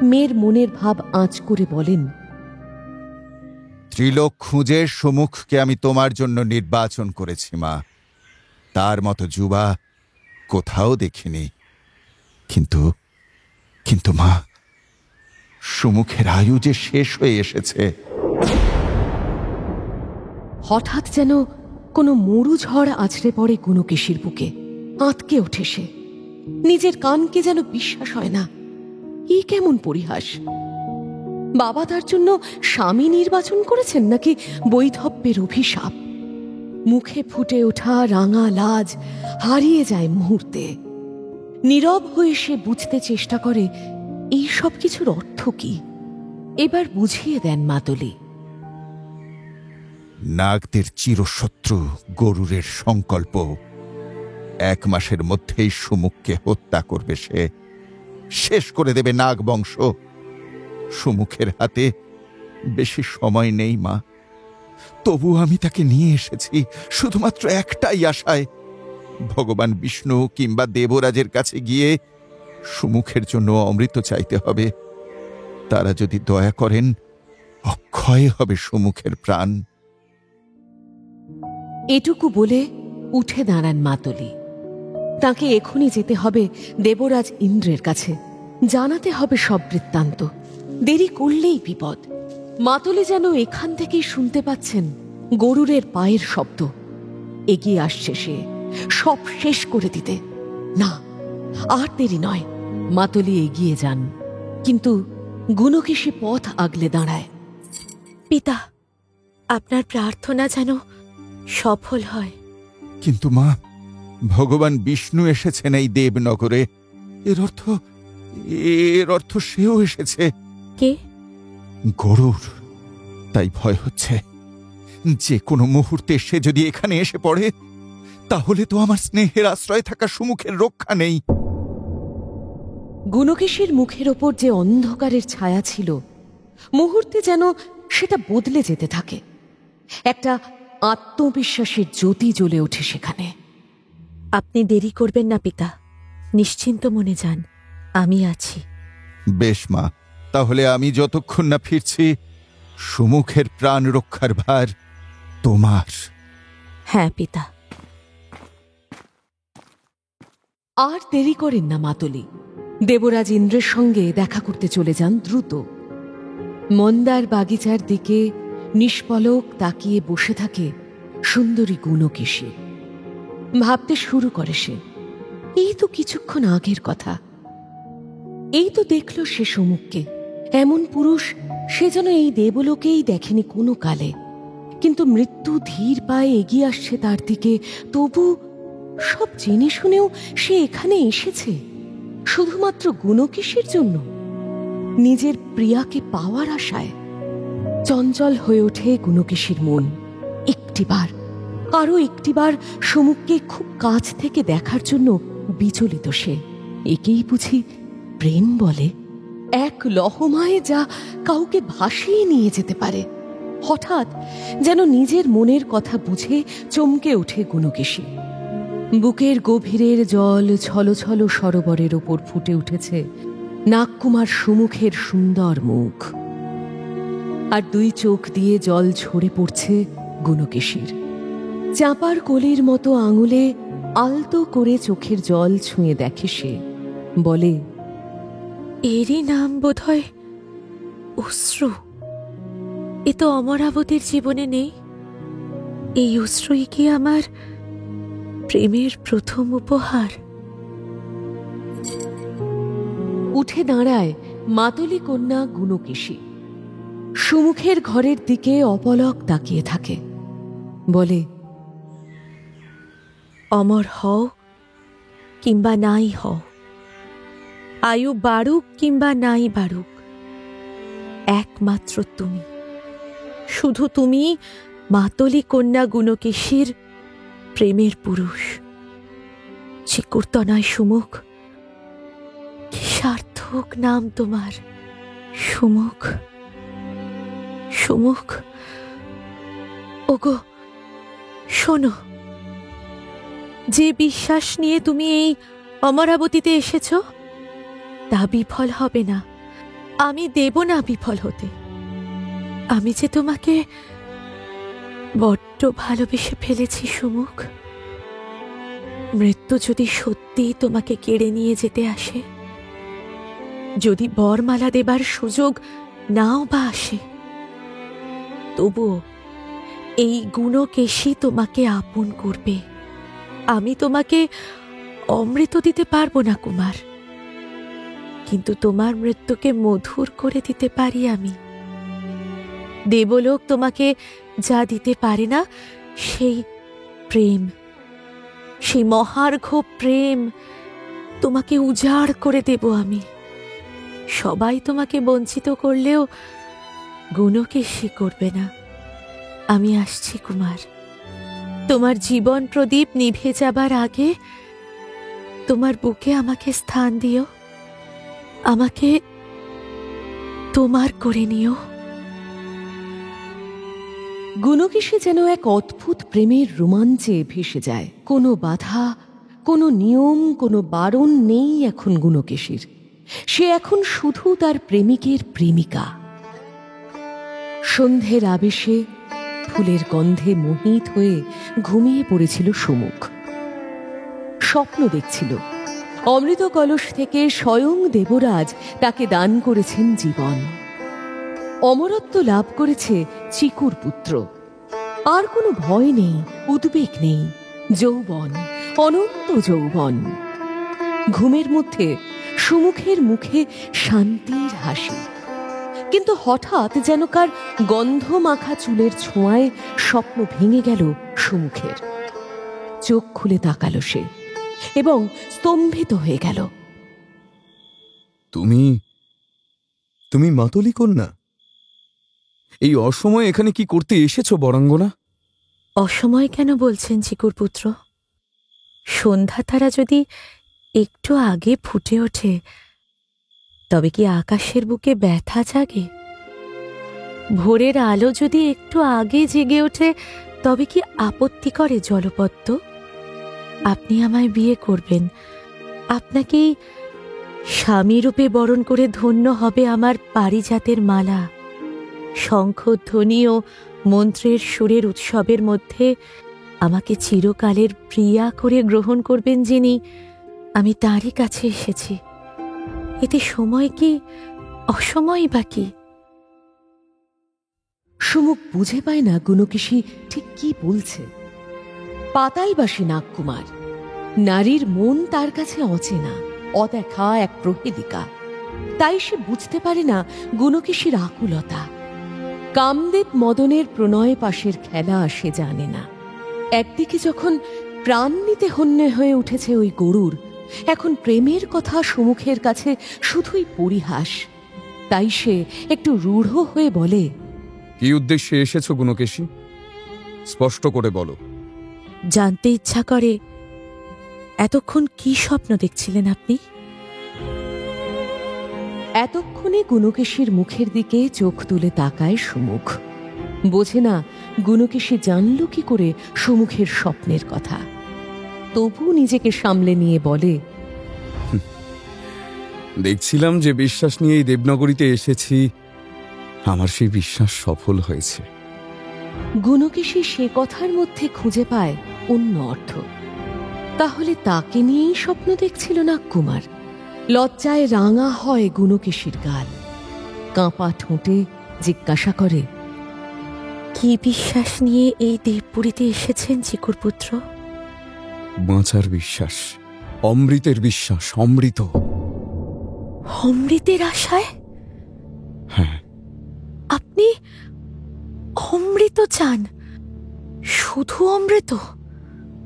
মেয়ের মনের ভাব আঁচ করে বলেন, ত্রিলোক খুঁজে সুমুখকে আমি তোমার জন্য নির্বাচন করেছি মা। তার মতো যুবা কোথাও দেখিনি। কিন্তু কিন্তু মা, সুমুখের আয়ু যে শেষ হয়ে এসেছে। হঠাৎ যেন কোনো মরু ঝড় আছড়ে পড়ে গুণকেশীর বুকে। আঁতকে ওঠে সে। নিজের কানকে যেন বিশ্বাস হয় না। কি কেমন পরিহাস! বাবা তার জন্য স্বামী নির্বাচন করেছেন নাকি বৈধব্যের অভিশাপ? মুখে ফুটে ওঠা রাঙা লাজ হারিয়ে যায় মুহূর্তে। নীরব হয়ে সে বুঝতে চেষ্টা করে এই সব কিছুর অর্থ কি। এবার বুঝিয়ে দেন মাতলি। নাগদের চিরশত্রু গরুরের সংকল্প। 1 মাসের মধ্যেই সুমুখকে হত্যা করবে সে। শেষ করে দেবে নাগ বংশ। সুমুখের হাতে বেশি সময় নেই মা। তবু আমি তাকে নিয়ে এসেছি শুধুমাত্র একটাই আশায়, ভগবান বিষ্ণু কিংবা দেবরাজের কাছে গিয়ে সুমুখের জন্য অমৃত চাইতে হবে। তারা যদি দয়া করেন, অক্ষয় হবে সুমুখের প্রাণ। এটুকু বলে উঠে দাঁড়ান মাতলি। তাকে এখনই যেতে হবে দেবরাজ ইন্দ্রের কাছে, জানাতে হবে সব বৃত্তান্ত। দেরি করলেই বিপদ। মাতলি যেন এখান থেকেই শুনতে পাচ্ছেন গরুরের পায়ের শব্দ। এগিয়ে আসছে সে, সব শেষ করে দিতে। না, আর দেরি নয়। মাতলি এগিয়ে যান, কিন্তু গুণকেশী পথ আগলে দাঁড়ায়। পিতা, আপনার প্রার্থনা যেন সফল হয়। কিন্তু মা, ভগবান বিষ্ণু এসেছেন এই দেবনগরে। এর অর্থ সেও এসেছে। কে? গরুর। তাই ভয় হচ্ছে যে কোনো মুহূর্তে সে যদি এখানে এসে পড়ে, তাহলে তো আমার স্নেহের আশ্রয় থাকা সুমুখের রক্ষা নেই। গুণকেশীর মুখের ওপর যে অন্ধকারের ছায়া ছিল, মুহূর্তে যেন সেটা বদলে যেতে থাকে। একটা আত্মবিশ্বাসের জ্যোতি জ্বলে ওঠে সেখানে। আপনি দেরি করবেন না পিতা, নিশ্চিন্ত মনে যান, আমি আছি। বেশ মা, তাহলে আমি যতক্ষণ না ফিরছি, সুমুখের প্রাণ রক্ষার ভার তোমার। হ্যাঁ পিতা। আর দেরি করেন না মাতলি। দেবরাজ ইন্দ্রের সঙ্গে দেখা করতে চলে যান দ্রুত। মন্দার বাগিচার দিকে নিষ্পলক তাকিয়ে বসে থাকে সুন্দরী গুণকেশী। ভাবতে শুরু করে সে, এই তো কিছুক্ষণ আগের কথা। এই তো দেখল সে সমুখকে। এমন পুরুষ সে যেন এই দেবলোকেই দেখেনি কোনো কালে। কিন্তু মৃত্যু ধীর পায়ে এগিয়ে আসছে তার দিকে, তবু সব জেনে শুনেও সে এখানে এসেছে শুধুমাত্র গুণকেশীর জন্য, নিজের প্রিয়াকে পাওয়ার আশায়। চঞ্চল হয়ে ওঠে গুণকেশীর মন। একটিবার, আরো একটিবার সমুখকে খুব কাছ থেকে দেখার জন্য বিচলিত সে। একেই বুঝি প্রেম বলে, এক লহমায় যা কাউকে ভাসিয়ে নিয়ে যেতে পারে। হঠাৎ যেন নিজের মনের কথা বুঝে চমকে ওঠে গুণকেশী। বুকের গভীরের জল ছলছল সরোবরের ওপর ফুটে উঠেছে নাগকুমার সমুখের সুন্দর মুখ, আর দুই চোখ দিয়ে জল ঝরে পড়ছে গুণকেশীর। চাঁপার কলির মতো আঙুলে আলতো করে চোখের জল ছুঁয়ে দেখে সে, বলে, এরই নাম বোধহয় অশ্রু। এ তো অমরাবতীর জীবনে নেই। এই অশ্রুই কি আমার প্রেমের প্রথম উপহার? উঠে দাঁড়ায় মাতলি কন্যা গুণকেশী। সুমুখের ঘরের দিকে অপলক তাকিয়ে থাকে, বলে, অমর হও কিংবা নাই হও, আয়ু বাড়ুক কিংবা নাই বাড়ুক, একমাত্র তুমি, শুধু তুমি মাতলি কন্যা গুণকেশীর প্রেমের পুরুষ। চিকুরতনায় সুমুখ, কি সার্থক নাম তোমার, সুমুখ। সুমুখ, ওগো শোনো, যে বিশ্বাস নিয়ে তুমি এই অমরাবতীতে এসেছ তা বিফল হবে না। আমি দেব না বিফল হতে। আমি যে তোমাকে বড্ড ভালোবেসে ফেলেছি সুমুখ। মৃত্যু যদি সত্যি তোমাকে কেড়ে নিয়ে যেতে আসে, যদি বরমালা দেবার সুযোগ নাও বা আসে, তবুও এই গুণকেশী তোমাকে আপন করবে। আমি তোমাকে অমৃত দিতে পারবো না কুমার, কিন্তু তোমার মৃত্যুকে মধুর করে দিতে পারি আমি। দেবলোক তোমাকে যা দিতে পারে না, সেই প্রেম, সেই মহার্ঘ প্রেম তোমাকে উজাড় করে দেব আমি। সবাই তোমাকে বঞ্চিত করলেও গুণকেশী করবে না। আমি আসছি কুমার। তোমার জীবন প্রদীপ নিভে যাবার আগে তোমার বুকে আমাকে স্থান দিও, আমাকে তোমার করে নিও। গুণকেশী যেন এক অদ্ভুত প্রেমের রোমাঞ্চে ভেসে যায়। কোনো বাধা, কোনো নিয়ম, কোনো বারণ নেই এখন গুণকেশীর। সে এখন শুধু তার প্রেমিকের প্রেমিকা। সন্ধ্যের আবেশে ফুলের গন্ধে মোহিত হয়ে ঘুমিয়ে পড়েছিল সুমুখ। স্বপ্ন দেখছিল অমৃত কলস থেকে স্বয়ং দেবরাজ তাকে দান করেছেন জীবন। অমরত্ব লাভ করেছে চিকুর পুত্র। আর কোনো ভয় নেই, উদ্বেগ নেই। যৌবন, অনন্ত যৌবন। ঘুমের মধ্যে সুমুখের মুখে শান্তির হাসি। কিন্তু হঠাৎ যেন কার গন্ধ মাখা চুলের ছোঁয়ায় স্বপ্ন ভেঙে গেল সুমুখের। চোখ খুলে তাকালো সে এবং স্তম্ভিত হয়ে গেল। তুমি মাতলি কন্যা? এই অসময়ে এখানে কি করতে এসেছো বরাঙ্গনা? অসময় কেন বলছেন চিকুর পুত্র? সন্ধ্যা তারা যদি একটু আগে ফুটে ওঠে, তবে কি আকাশের বুকে ব্যথা জাগে? ভোরের আলো যদি একটু আগে জেগে ওঠে, তবে কি আপত্তি করে জলপদ্ম? আপনি আমায় বিয়ে করবেন, আপনাকেই স্বামীরূপে বরণ করে ধন্য হবে আমার পারিজাতের মালা। শঙ্খধ্বনি ও মন্ত্রের সুরের উৎসবের মধ্যে আমাকে চিরকালের প্রিয়া করে গ্রহণ করবেন যিনি, আমি তাঁরই কাছে এসেছি। এতে সময় কি অসময় বা কি? সুমুখ বুঝে পায় না গুণকেশী ঠিক কি বলছে। পাতালবাসী নাগকুমার, নারীর মন তার কাছে অচেনা, অদেখা এক প্রহেলিকা। তাই সে বুঝতে পারে না গুণকেশীর আকুলতা। কামদেব মদনের প্রণয় পাশের খেলা সে জানে না। একদিকে যখন প্রাণ নিতে হন্যে হয়ে উঠেছে ওই গরুর, এখন প্রেমের কথা সুমুখের কাছে শুধুই পরিহাস। তাই সে একটু রূঢ় হয়ে বলে, কি উদ্দেশ্যে এসেছো গুণকেশী? স্পষ্ট করে বলো। জানতে ইচ্ছা করে এতক্ষণ কি স্বপ্ন দেখছিলেন আপনি? এতক্ষণে গুণকেশীর মুখের দিকে চোখ তুলে তাকায় সুমুখ। বোঝে না গুণকেশী জানল কি করে সুমুখের স্বপ্নের কথা। তবু নিজেকে সামলে নিয়ে বলে, দেখছিলাম যে বিশ্বাস নিয়ে এই দেবনগরীতে এসেছি, আমার সেই বিশ্বাস সফল হয়েছে। গুণকেশী সে কথার মধ্যে খুঁজে পায় অন্য অর্থ। তাহলে তাকে নিয়েই স্বপ্ন দেখছিল নাগকুমার? লজ্জায় রাঙা হয় গুণকেশীর গাল। কাঁপা ঠোঁটে জিজ্ঞাসা করে, কি বিশ্বাস নিয়ে এই দেবপুরীতে এসেছেন চিকুর পুত্র? বাঁচার বিশ্বাস, অমৃতের বিশ্বাস। অমৃত। অমৃতের আশায়? হ্যাঁ। আপনি অমৃত চান? শুধু অমৃত?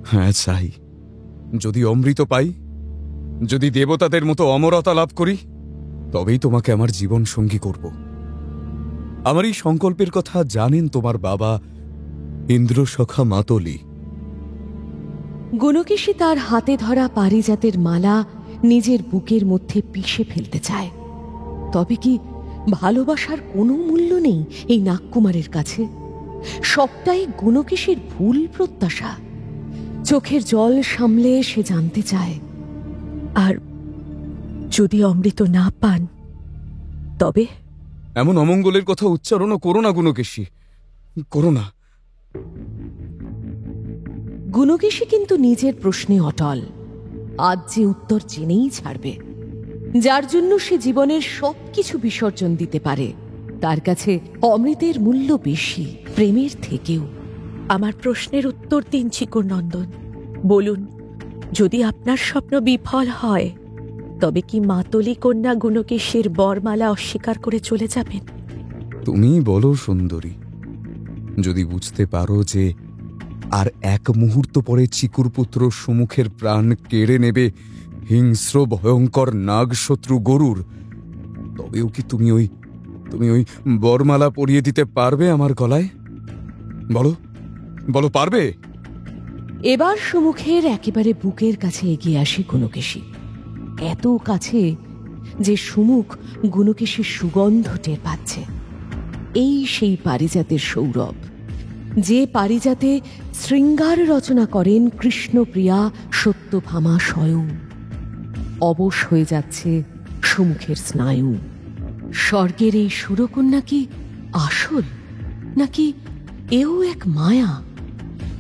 হ্যাঁ, চাই। যদি অমৃত পাই, যদি দেবতাদের মতো অমরতা লাভ করি, তবেই তোমাকে আমার জীবন সঙ্গী করব। আমার এই সংকল্পের কথা জানেন তোমার বাবা ইন্দ্রসখা মাতলি। গুণকেশী তার হাতে ধরা পারিজাতের মালা নিজের বুকের মধ্যে পিষে ফেলতে চায়। তবে কি ভালোবাসার কোনো মূল্য নেই এই নাগকুমারের কাছে? সবটাই গুণকেশীর ভুল প্রত্যাশা। চোখের জল সামলে সে জানতে চায়, আর যদি অমৃত না পান তবে? এমন অমঙ্গলের কথা উচ্চারণও করো না গুণকেশী, করো না। গুণকেশী কিন্তু নিজের প্রশ্নে অটল। আজ যে উত্তর জেনেই ছাড়বে। যার জন্য সে জীবনের সবকিছু বিসর্জন দিতে পারে, তার কাছে অমৃতের মূল্য বেশি প্রেমের থেকেও। আমার প্রশ্নের উত্তর দিন চিকুর নন্দন। বলুন, যদি আপনার স্বপ্ন বিফল হয় তবে কি মাতলি কন্যা গুণকেশীর বরমালা অস্বীকার করে চলে যাবেন? তুমি বলো সুন্দরী, যদি বুঝতে পারো যে আর এক মুহূর্ত পরে চিকুর পুত্র সুমুখের প্রাণ কেড়ে নেবে হিংস্র ভয়ঙ্কর নাগশত্রু গরুর, তবেও কি তুমি ওই বরমালা পরিয়ে দিতে পারবে আমার গলায়? বলো বলো, পারবে? এবার সুমুখের একেবারে বুকের কাছে এগিয়ে আসে গুণকেশী। এত কাছে যে সুমুখ গুণকেশীর সুগন্ধ টের পাচ্ছে। এই সেই পারিজাতের সৌরভ, যে পারিজাতে শৃঙ্গার রচনা করেন কৃষ্ণপ্রিয়া সত্যভামা স্বয়ং। অবশ হয়ে যাচ্ছে সুমুখের স্নায়ু। স্বর্গের এই সুরকন্যা কি আসল, নাকি এও এক মায়া?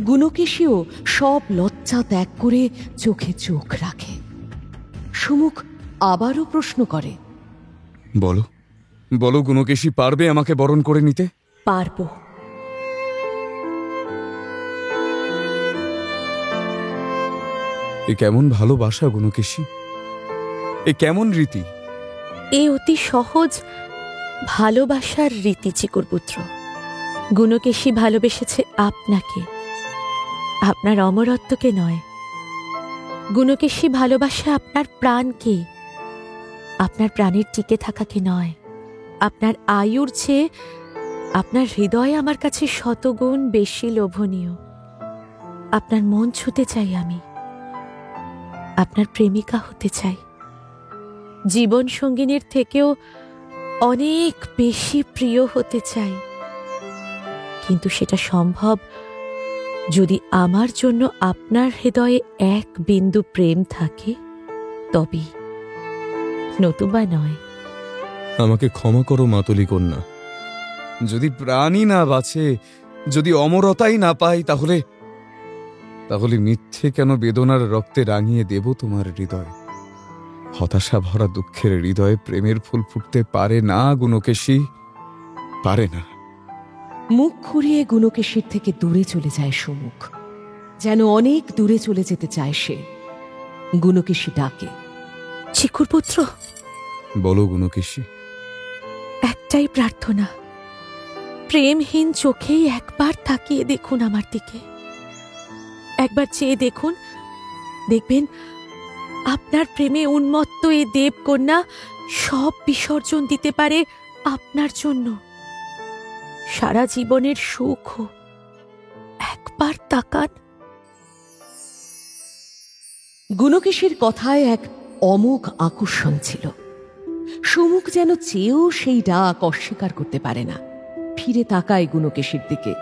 গুণকেশীও সব লজ্জা ত্যাগ করে চোখে চোখ রাখে। সুমুখ আবারও প্রশ্ন করে, বলো বলো গুণকেশী, পারবে আমাকে বরণ করে নিতে? পারব। এ কেমন ভালোবাসা গুণকেশী, এ কেমন রীতি? এ অতি সহজ ভালোবাসার রীতি চিকুর পুত্র। গুণকেশী ভালোবেসেছে আপনাকে, আপনার অমরত্বকে নয়। গুণকেশী ভালোবাসে আপনার প্রাণকে, আপনার প্রাণের টিকে থাকাকে নয়। আপনার আয়ুর চেয়ে আপনার হৃদয় আমার কাছে শতগুণ বেশি লোভনীয়। আপনার মন ছুঁতে চাই আমি, আপনার প্রেমিকা হতে চাই। জীবন সঙ্গিনীর থেকেও অনেক বেশি প্রিয় হতে চাই। কিন্তু সেটা সম্ভব যদি আমার জন্য আপনার হৃদয়ে এক বিন্দু প্রেম থাকে, তবেই, নতুবা নয়। আমাকে ক্ষমা করো মাতলি কন্যা। যদি প্রাণই না বাঁচে, যদি অমরতাই না পাই, তাহলে মিথ্যে কেন বেদনার রক্তে রাঙিয়ে দেব তোমার হৃদয়? হতাশা ভরা দুঃখের হৃদয়ে প্রেমের ফুল ফুটতে পারে না গুণকেশী, পারে না। মুখ ঘুরিয়ে গুণকেশীর থেকে দূরে চলে যায় সুমুখ, যেন অনেক দূরে চলে যেতে চায় সে। গুণকেশী ডাকে, চিকুর পুত্র। বলো গুণকেশী। একটাই প্রার্থনা, প্রেমহীন চোখেই একবার তাকিয়ে দেখুন আমার দিকে। একবার চেয়ে দেখুন, দেখবেন আপনার প্রেমে উন্মত্ত এই দেবকন্যা সব বিসর্জন দিতে পারে আপনার জন্য। সারা জীবনের সুখ একবার তাকান। গুণকেশীর কথায় এক অমোঘ আকর্ষণ ছিল। সুমুখ যেন চেয়েও সেই ডাক অস্বীকার করতে পারে না। ফিরে তাকায় গুণকেশীর দিকে।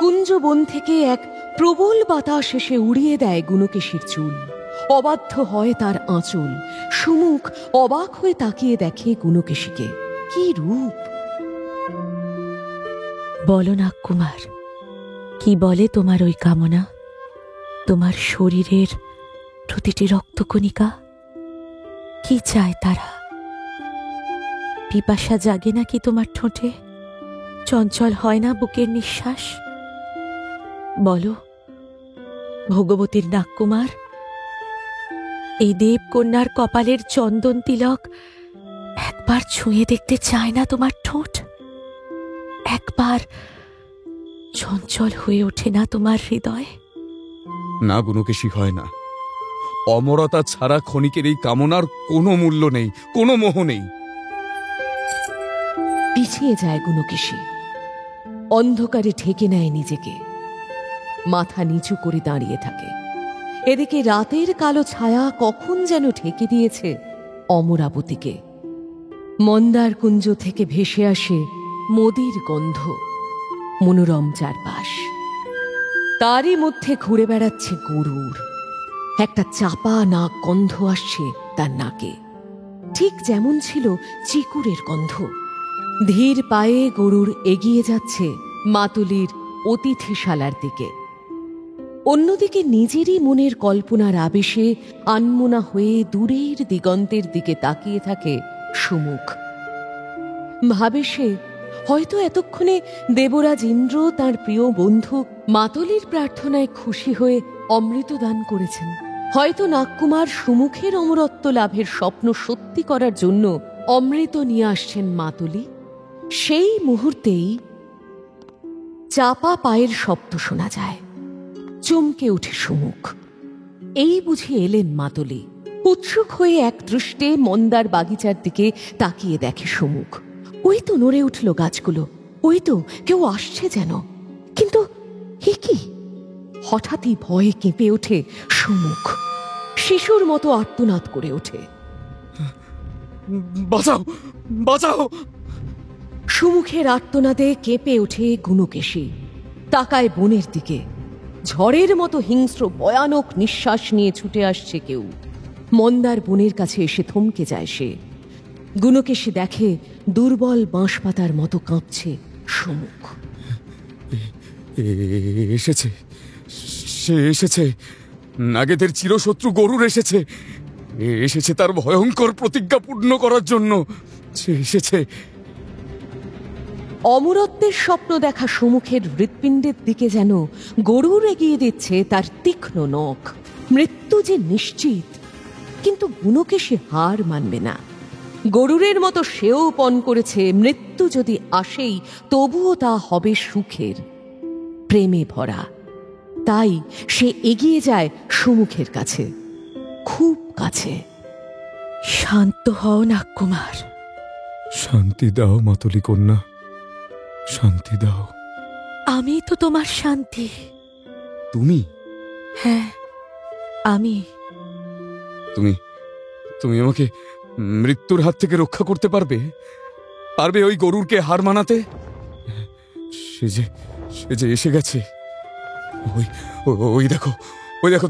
কুঞ্জবন থেকে এক প্রবল বাতাস এসে উড়িয়ে দেয় গুণকেশীর চুল। অবাধ্য হয় তার আঁচল। সুমুখ অবাক হয়ে তাকিয়ে দেখে গুণকেশীকে। কি রূপ! বলো না কুমার, কি বলে তোমার ওই কামনা? তোমার শরীরের প্রতিটি রক্তকণিকা কি চায় তারা? পিপাসা জাগে নাকি তোমার ঠোঁটে? চঞ্চল হয় না বুকের নিঃশ্বাস? বলো ভগবতীর নাগকুমার, এই দেবকন্যার কপালের চন্দন তিলক একবার ছুঁয়ে দেখতে চায় না তোমার ঠোঁট? একবার চঞ্চল হয়ে ওঠে না তোমার হৃদয়? না গুণকেশী, হয় না। অমরতা ছাড়া ক্ষণিকের এই কামনার কোনো মূল্য নেই, কোনো মোহ নেই। পিছিয়ে যায় গুণকেশী। অন্ধকারে ঢেকে নেয় নিজেকে। মাথা নিচু করে দাঁড়িয়ে থাকে। এদিকে রাতের কালো ছায়া কখন যেন ঢেকে দিয়েছে অমরাবতীকে। মন্দার কুঞ্জ থেকে ভেসে আসে মদির গন্ধ। মনোরম চারপাশ। তারই মধ্যে ঘুরে বেড়াচ্ছে গরুর। একটা চাপা নাক গন্ধ আসছে তার নাকে, ঠিক যেমন ছিল চিকুরের গন্ধ। ধীর পায়ে গরুর এগিয়ে যাচ্ছে মাতুলির অতিথিশালার দিকে। অন্যদিকে নিজেরই মনের কল্পনার আবেশে আনমনা হয়ে দূরের দিগন্তের দিকে তাকিয়ে থাকে সুমুখ। ভাবে সে, হয়তো এতক্ষণে দেবরাজ ইন্দ্র তার প্রিয় বন্ধু মাতুলির প্রার্থনায় খুশি হয়ে অমৃত দান করেছেন। হয়তো নাগকুমার সুমুখের অমরত্ব লাভের স্বপ্ন সত্যি করার জন্য অমৃত নিয়ে আসছেন মাতুলি। সেই মুহূর্তেই চাপা পায়ের শব্দ শোনা যায়। চমকে ওঠে সুমুখ। এই বুঝে এলেন মাতুলি। উৎসুক হয়ে এক দৃষ্টে মন্দার বাগিচার দিকে তাকিয়ে দেখে সুমুখ। ওই তো নড়ে উঠল গাছগুলো, ওই তো কেউ আসছে যেন। কিন্তু এ কি? হঠাৎই ভয়ে কেঁপে ওঠে সুমুখ। শিশুর মতো আর্তনাদ করে ওঠে, বাঁচাও, বাঁচাও! সুমুখের আর্তনাদে কেঁপে ওঠে গুণকেশী। তাকায় বনের দিকে। ঝড়ের মতো হিংস্র ভয়ানক নিঃশ্বাস নিয়ে ছুটে আসছে কেউ। মন্দার বনের কাছে এসে থমকে যায় সে। গুণকেশী দেখে দুর্বল বাঁশপাতার মতো কাঁপছে সুমুখ। এসেছে, সে এসেছে। নাগেদের চিরশত্রু গরুর এসেছে। এসেছে তার ভয়ঙ্কর প্রতিজ্ঞা পূর্ণ করার জন্য। সে এসেছে। অমরত্বের স্বপ্ন দেখা সুমুখের হৃৎপিণ্ডের দিকে যেন গরুর এগিয়ে দিচ্ছে তার তীক্ষ্ণ নখ। মৃত্যু যে নিশ্চিত, কিন্তু গুণকেশী হার মানবে না। গরুরের মতো সেও পণ করেছে মৃত্যু যদি আসেই তবুও তা হবে সুখের, প্রেমে ভরা। তাই সে এগিয়ে যায় সুমুখের কাছে, খুব কাছে। শান্ত হও নাগকুমার। শান্তি দাও মাতুলি কন্যা, শান্তি দাও। আমি তো তোমার শান্তি। তুমি? হ্যাঁ, আমি। তুমি তুমি আমাকে মৃত্যুর হাত থেকে রক্ষা করতে পারবে? পারবে ওই গরুরকে হার মানাতে? সে যে এসে গেছে। ওই দেখো, ওই দেখো।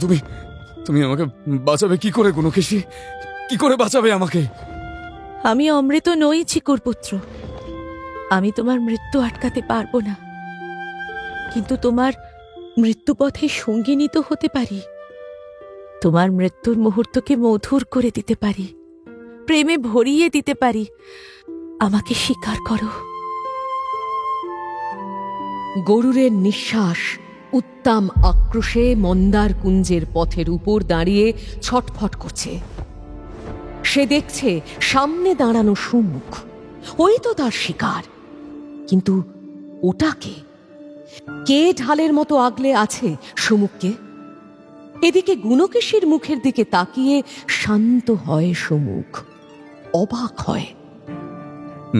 তুমি আমাকে বাঁচাবে কি করে গুণকেশী? কি করে বাঁচাবে আমাকে? আমি অমৃত নই চিকুর পুত্র। আমি তোমার মৃত্যু আটকাতে পারবো না, কিন্তু তোমার মৃত্যুপথে সঙ্গিনী তো হতে পারি। তোমার মৃত্যুর মুহূর্তকে মধুর করে দিতে পারি, প্রেমে ভরিয়ে দিতে পারি। আমাকে স্বীকার করো। গরুরের নিঃশ্বাস উত্তাম আক্রোশে মন্দার কুঞ্জের পথের উপর দাঁড়িয়ে ছটফট করছে। সে দেখছে সামনে দাঁড়ানো সুমুখ, ওই তো তার শিকার। কিন্তু ওটাকে কে ঢালের মতো আগলে আছে সুমুখকে? এদিকে গুণকেশীর মুখের দিকে তাকিয়ে শান্ত হয় সুমুখ, অবাক হয়।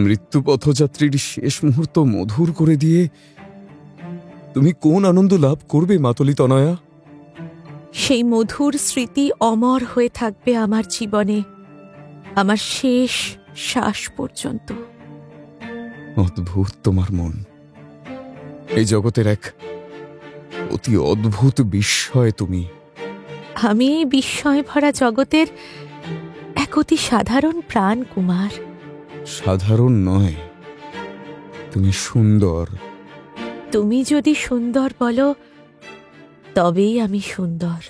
মৃত্যু পথযাত্রীর শেষ মুহূর্ত মধুর করে দিয়ে তুমি কোন আনন্দ লাভ করবে মাতলি তনয়া? সেই মধুর স্মৃতি অমর হয়ে থাকবে আমার জীবনে, আমার শেষ শ্বাস পর্যন্ত। অদ্ভুত তোমার মন। এই জগতের এক অতি অদ্ভুত বিস্ময় তুমি। আমি এই বিস্ময় ভরা জগতের এক অতি সাধারণ প্রাণ কুমার। সাধারণ নয়, তুমি সুন্দর। তুমি যদি সুন্দর বলো তবেই আমি সুন্দর।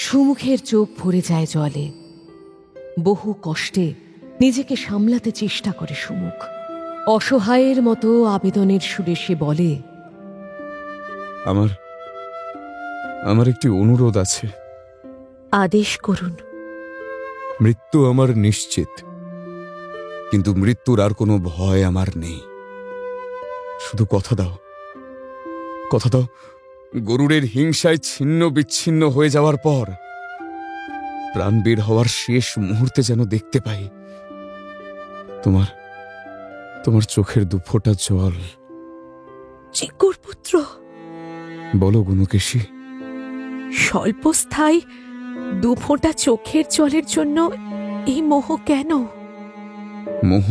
সুমুখের চোখ ভরে যায় জলে। বহু কষ্টে নিজেকে সামলাতে চেষ্টা করে সুমুখ। অসহায়ের মতো আবেদনের সুরে সে বলে, আমার একটি অনুরোধ আছে। আদেশ করুন। মৃত্যু আমার নিশ্চিত, কিন্তু মৃত্যুর আর কোনো ভয় আমার নেই। শুধু কথা দাও, কথা দাও, গরুরের হিংসায় ছিন্ন বিচ্ছিন্ন হয়ে যাওয়ার পর প্রাণ বের হওয়ার শেষ মুহূর্তে যেন দেখতে পাই তোমার চোখের দুফোঁটা জল। চিকুর পুত্র, বলো গুণকেশী। স্বল্পস্থায়ী দুফোঁটা চোখের জলের জন্য এই মোহ কেন? মোহ?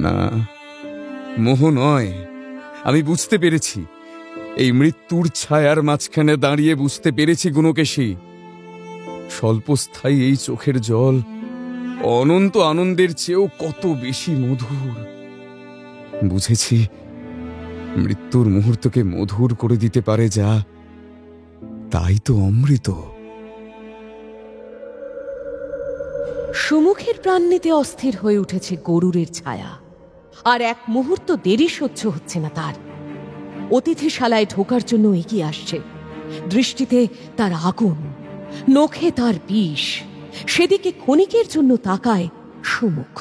না, মোহ নয়। আমি বুঝতে পেরেছি, এই মৃত্যুর ছায়ার মাঝখানে দাঁড়িয়ে বুঝতে পেরেছি গুণকেশী, স্বল্পস্থায়ী এই চোখের জল অনন্ত আনন্দের চেয়েও কত বেশি মধুর। বুঝেছি, মৃত্যুর মুহূর্তকে মধুর করে দিতে পারে যা, তাই তো অমৃত। সুমুখের প্রাণ নিতে অস্থির হয়ে উঠেছে গরুরের ছায়া। আর এক মুহূর্ত দেরি সহ্য হচ্ছে না তার। অতিথিশালায় ঢোকার জন্য এগিয়ে আসছে। দৃষ্টিতে তার আগুন, নখে তার বিষ। সেদিকে ক্ষণিকের জন্য তাকায় সুমুখ।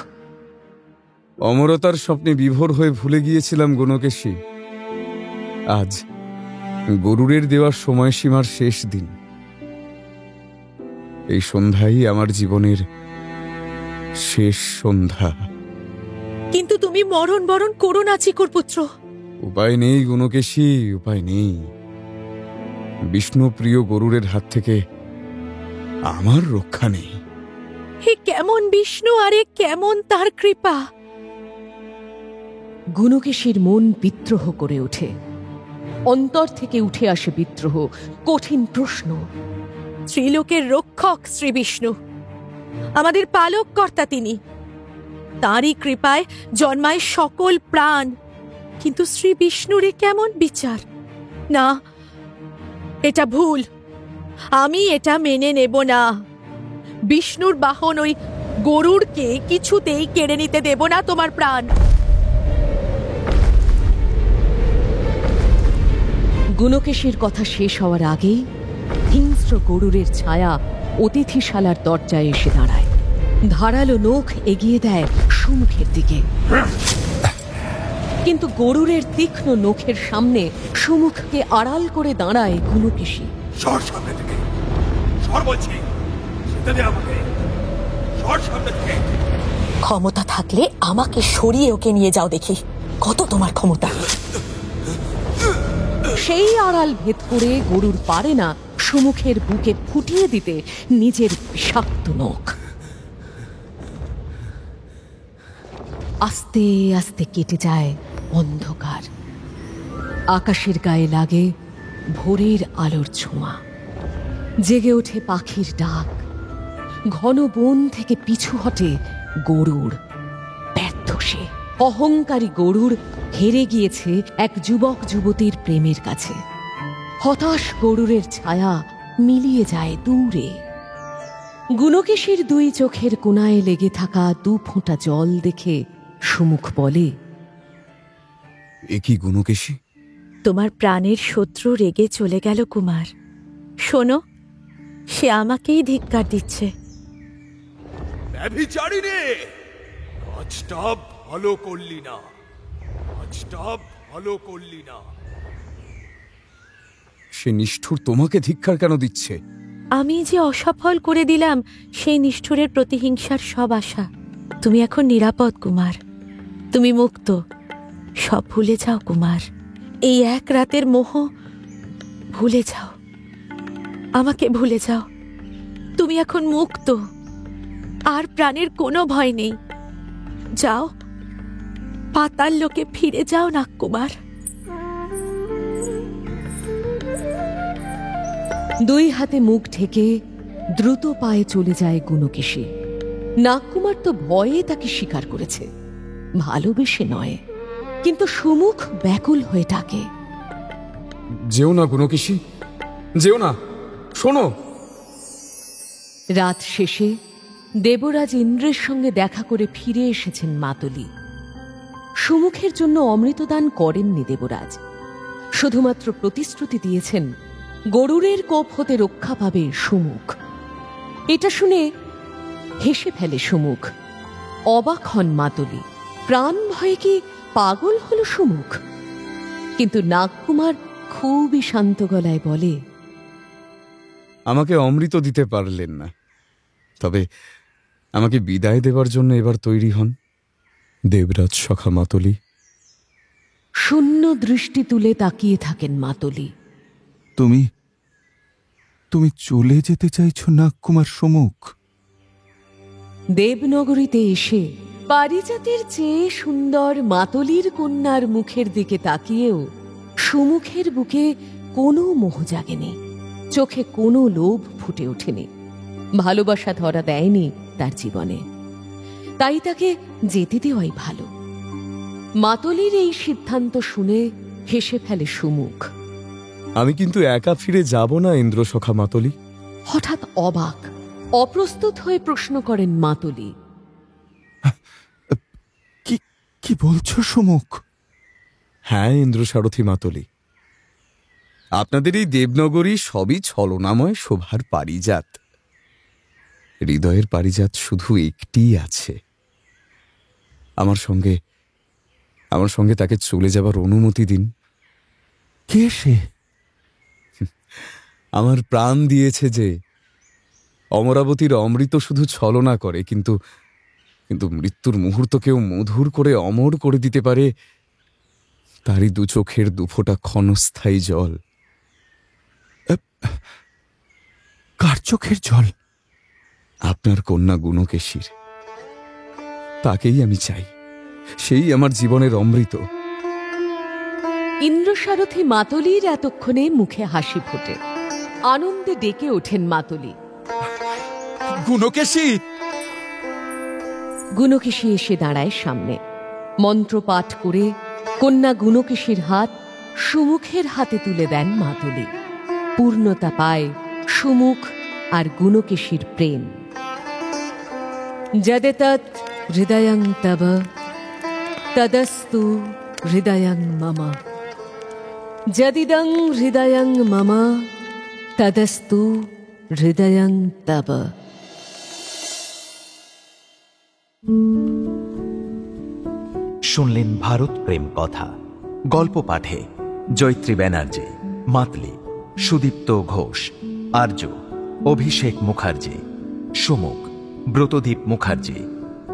অমরতার স্বপ্নে বিভোর হয়ে ভুলে গিয়েছিলাম গুণকেশী। আজ গরুরের দেওয়ার সময়সীমার শেষ দিন। এই সন্ধ্যাই আমার জীবনের শেষ সন্ধ্যা। কিন্তু তুমি মরণ বরণ করো না চিকুর পুত্র। উপায় নেই গুণকেশী, উপায় নেই। বিষ্ণুপ্রিয় গরুরের হাত থেকে আমার রক্ষা নেই। হে কেমন বিষ্ণু, আরে কেমন তার কৃপা! গুণকেশীর মন বিদ্রোহ করে ওঠে। অন্তর থেকে উঠে আসে বিদ্রোহ, কঠিন প্রশ্ন। ত্রিলোকের রক্ষক শ্রী বিষ্ণু, আমাদের পালক কর্তা তিনি। তাঁরই কৃপায় জন্মায় সকল প্রাণ। কিন্তু শ্রী বিষ্ণুরে কেমন বিচার! না, এটা ভুল। আমি এটা মেনে নেব না। বিষ্ণুর বাহন ওই গরুড়কে কিছুতেই কেড়ে নিতে দেব না তোমার প্রাণ। গুণকেশীর কথা শেষ হওয়ার আগেই হিংস্র গরুরের ছায়া অতিথিশালার দরজায় এসে দাঁড়ায়। ধারালো নখ এগিয়ে দেয় সুমুখের দিকে। কিন্তু গরুরের তীক্ষ্ণ নখের সামনে সুমুখকে আড়াল করে দাঁড়ায় গুণকেশী। ক্ষমতা থাকলে আমাকে সরিয়ে ওকে নিয়ে যাও দেখি, কত তোমার ক্ষমতা। সেই আড়াল ভেদ করে গরুর পারে না সুমুখের বুকে ফুটিয়ে দিতে নিজের বিষাক্ত নখ। আস্তে আস্তে কেটে যায় অন্ধকার। আকাশের গায়ে লাগে ভোরের আলোর ছোঁয়া। জেগে ওঠে পাখির ডাক। ঘন বন থেকে পিছু হটে গরুড়। ব্যর্থ সে। অহংকারী গরুড় হেরে গিয়েছে এক যুবক যুবতীর প্রেমের কাছে। হতাশ গরুরের ছায়া মিলিয়ে যায় দূরে। গুণকেশীর দুই চোখের কোণায় লেগে থাকা দু ফোঁটা জল দেখে সুমুখ বলে, এ কি গুণকেশী? তোমার প্রাণের শত্রু রেগে চলে গেল কুমার। শোনো, সে আমাকেই ধিক্কার দিচ্ছে। ব্যভিচারিণী, কাজটা ভালো করলি না, কাজটা ভালো করলি না। সে নিষ্ঠুর তোমাকে ধিক্কার কেন দিচ্ছে? আমি যে অসফল করে দিলাম সেই নিষ্ঠুরের প্রতিহিংসার সব আশা। তুমি এখন নিরাপদ কুমার, তুমি মুক্ত। সব ভুলে যাও কুমার, এই এক রাতের মোহ ভুলে যাও, আমাকে ভুলে যাও। তুমি এখন মুক্ত, আর প্রাণের কোনো ভয় নেই। যাও, পাতাল লোকে ফিরে যাও না কুমার। দুই হাতে মুখ ঢেকে দ্রুত পায়ে চলে যায় গুণকেশী। নাগকুমার তো ভয়ে তাকে স্বীকার করেছে, ভালোবেসে নয়। কিন্তু সুমুখ ব্যাকুল হয়ে ডাকে, যেও না গুণকেশী, যেও না, শোনো। রাত শেষে দেবরাজ ইন্দ্রের সঙ্গে দেখা করে ফিরে এসেছেন মাতলি। সুমুখের জন্য অমৃতদান করেননি দেবরাজ, শুধুমাত্র প্রতিশ্রুতি দিয়েছেন গরুরের কোপ হতে রক্ষা পাবে সুমুখ। এটা শুনে হেসে ফেলে সুমুখ। অবাক হন মাতলি, প্রাণ ভয়ে কি পাগল হল সুমুখ? কিন্তু নাগকুমার খুবই শান্ত গলায় বলে, আমাকে অমৃত দিতে পারলেন না, তবে আমাকে বিদায় দেবার জন্য এবার তৈরি হন দেবরাজ সখা মাতলি। শূন্য দৃষ্টি তুলে তাকিয়ে থাকেন মাতলি। তুমি তুমি চলে যেতে চাইছো নাগকুমার সুমুখ? দেবনগরীতে এসে পারিজাতের চেয়ে সুন্দর মাতলির কন্যার মুখের দিকে তাকিয়েও সুমুখের বুকে কোনো মোহ জাগেনি, চোখে কোনো লোভ ফুটে ওঠেনি। ভালোবাসা ধরা দেয়নি তার জীবনে, তাই তাকে যেতে দেওয়াই ভালো। মাতলির এই সিদ্ধান্ত শুনে হেসে ফেলে সুমুখ। আমি কিন্তু একা ফিরে যাব না ইন্দ্র সখা মাতলি। হঠাৎ অবাক, অপ্রস্তুত হয়ে প্রশ্ন করেন মাতলি, কি বলছো সুমুখ? হ্যাঁ ইন্দ্র সারথী মাতলি, আপনাদের এই দেবনগরী সবই ছলনাময় শোভার পারিজাত। হৃদয়ের পারিজাত শুধু একটিই আছে, আমার সঙ্গে তাকে চলে যাবার অনুমতি দিন। কে সে? আমার প্রাণ দিয়েছে যে। অমরাবতীর অমৃত শুধু ছলনা করে, কিন্তু মৃত্যুর মুহূর্তকেও মধুর করে অমর করে দিতে পারে তারই দু চোখের দুফোঁটা ক্ষণস্থায়ী জল। কার চোখের জল? আপনার কন্যা গুণকেশীর। তাকেই আমি চাই, সেই আমার জীবনের অমৃত। ইন্দ্রসারথী মাতলির এতক্ষণে মুখে হাসি ফোটে, আনন্দে ডেকে ওঠেন মাতলি, গুণকেশী! গুণকেশী এসে দাঁড়ায় সামনে। মন্ত্রপাঠ করে কন্যা গুণকেশীর হাত সুমুখের হাতে তুলে দেন মাতলি। পূর্ণতা পায় সুমুখ আর গুণকেশীর প্রেম। যদেতৎ হৃদয়ং তব তদস্তু হৃদয়ং মম, যদিদং হৃদয়ং মম তদস্তু হৃদয়ং তব। শুনলেন ভারত প্রেম কথা। গল্প পাঠে জয়ত্রী ব্যানার্জি, মাতলি সুদীপ্ত ঘোষ, আর্য অভিষেক মুখার্জি, সুমুখ ব্রতদীপ মুখার্জি,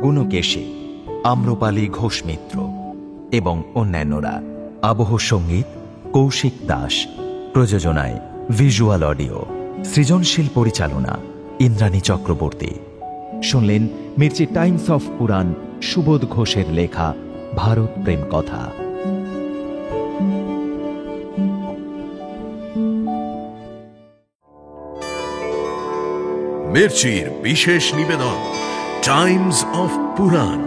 গুণকেশী আম্রপালি ঘোষ মিত্র এবং অন্যান্যরা। আবহ সঙ্গীত কৌশিক দাস, প্রযোজনায় ভিজুয়াল অডিও, সৃজনশীল পরিচালনা ইন্দ্রাণী চক্রবর্তী। শুনলেন মির্চি টাইমস অফ পুরাণ সুবোধ ঘোষের লেখা ভারত প্রেম কথা। মির্চির বিশেষ নিবেদন টাইমস অফ পুরাণ।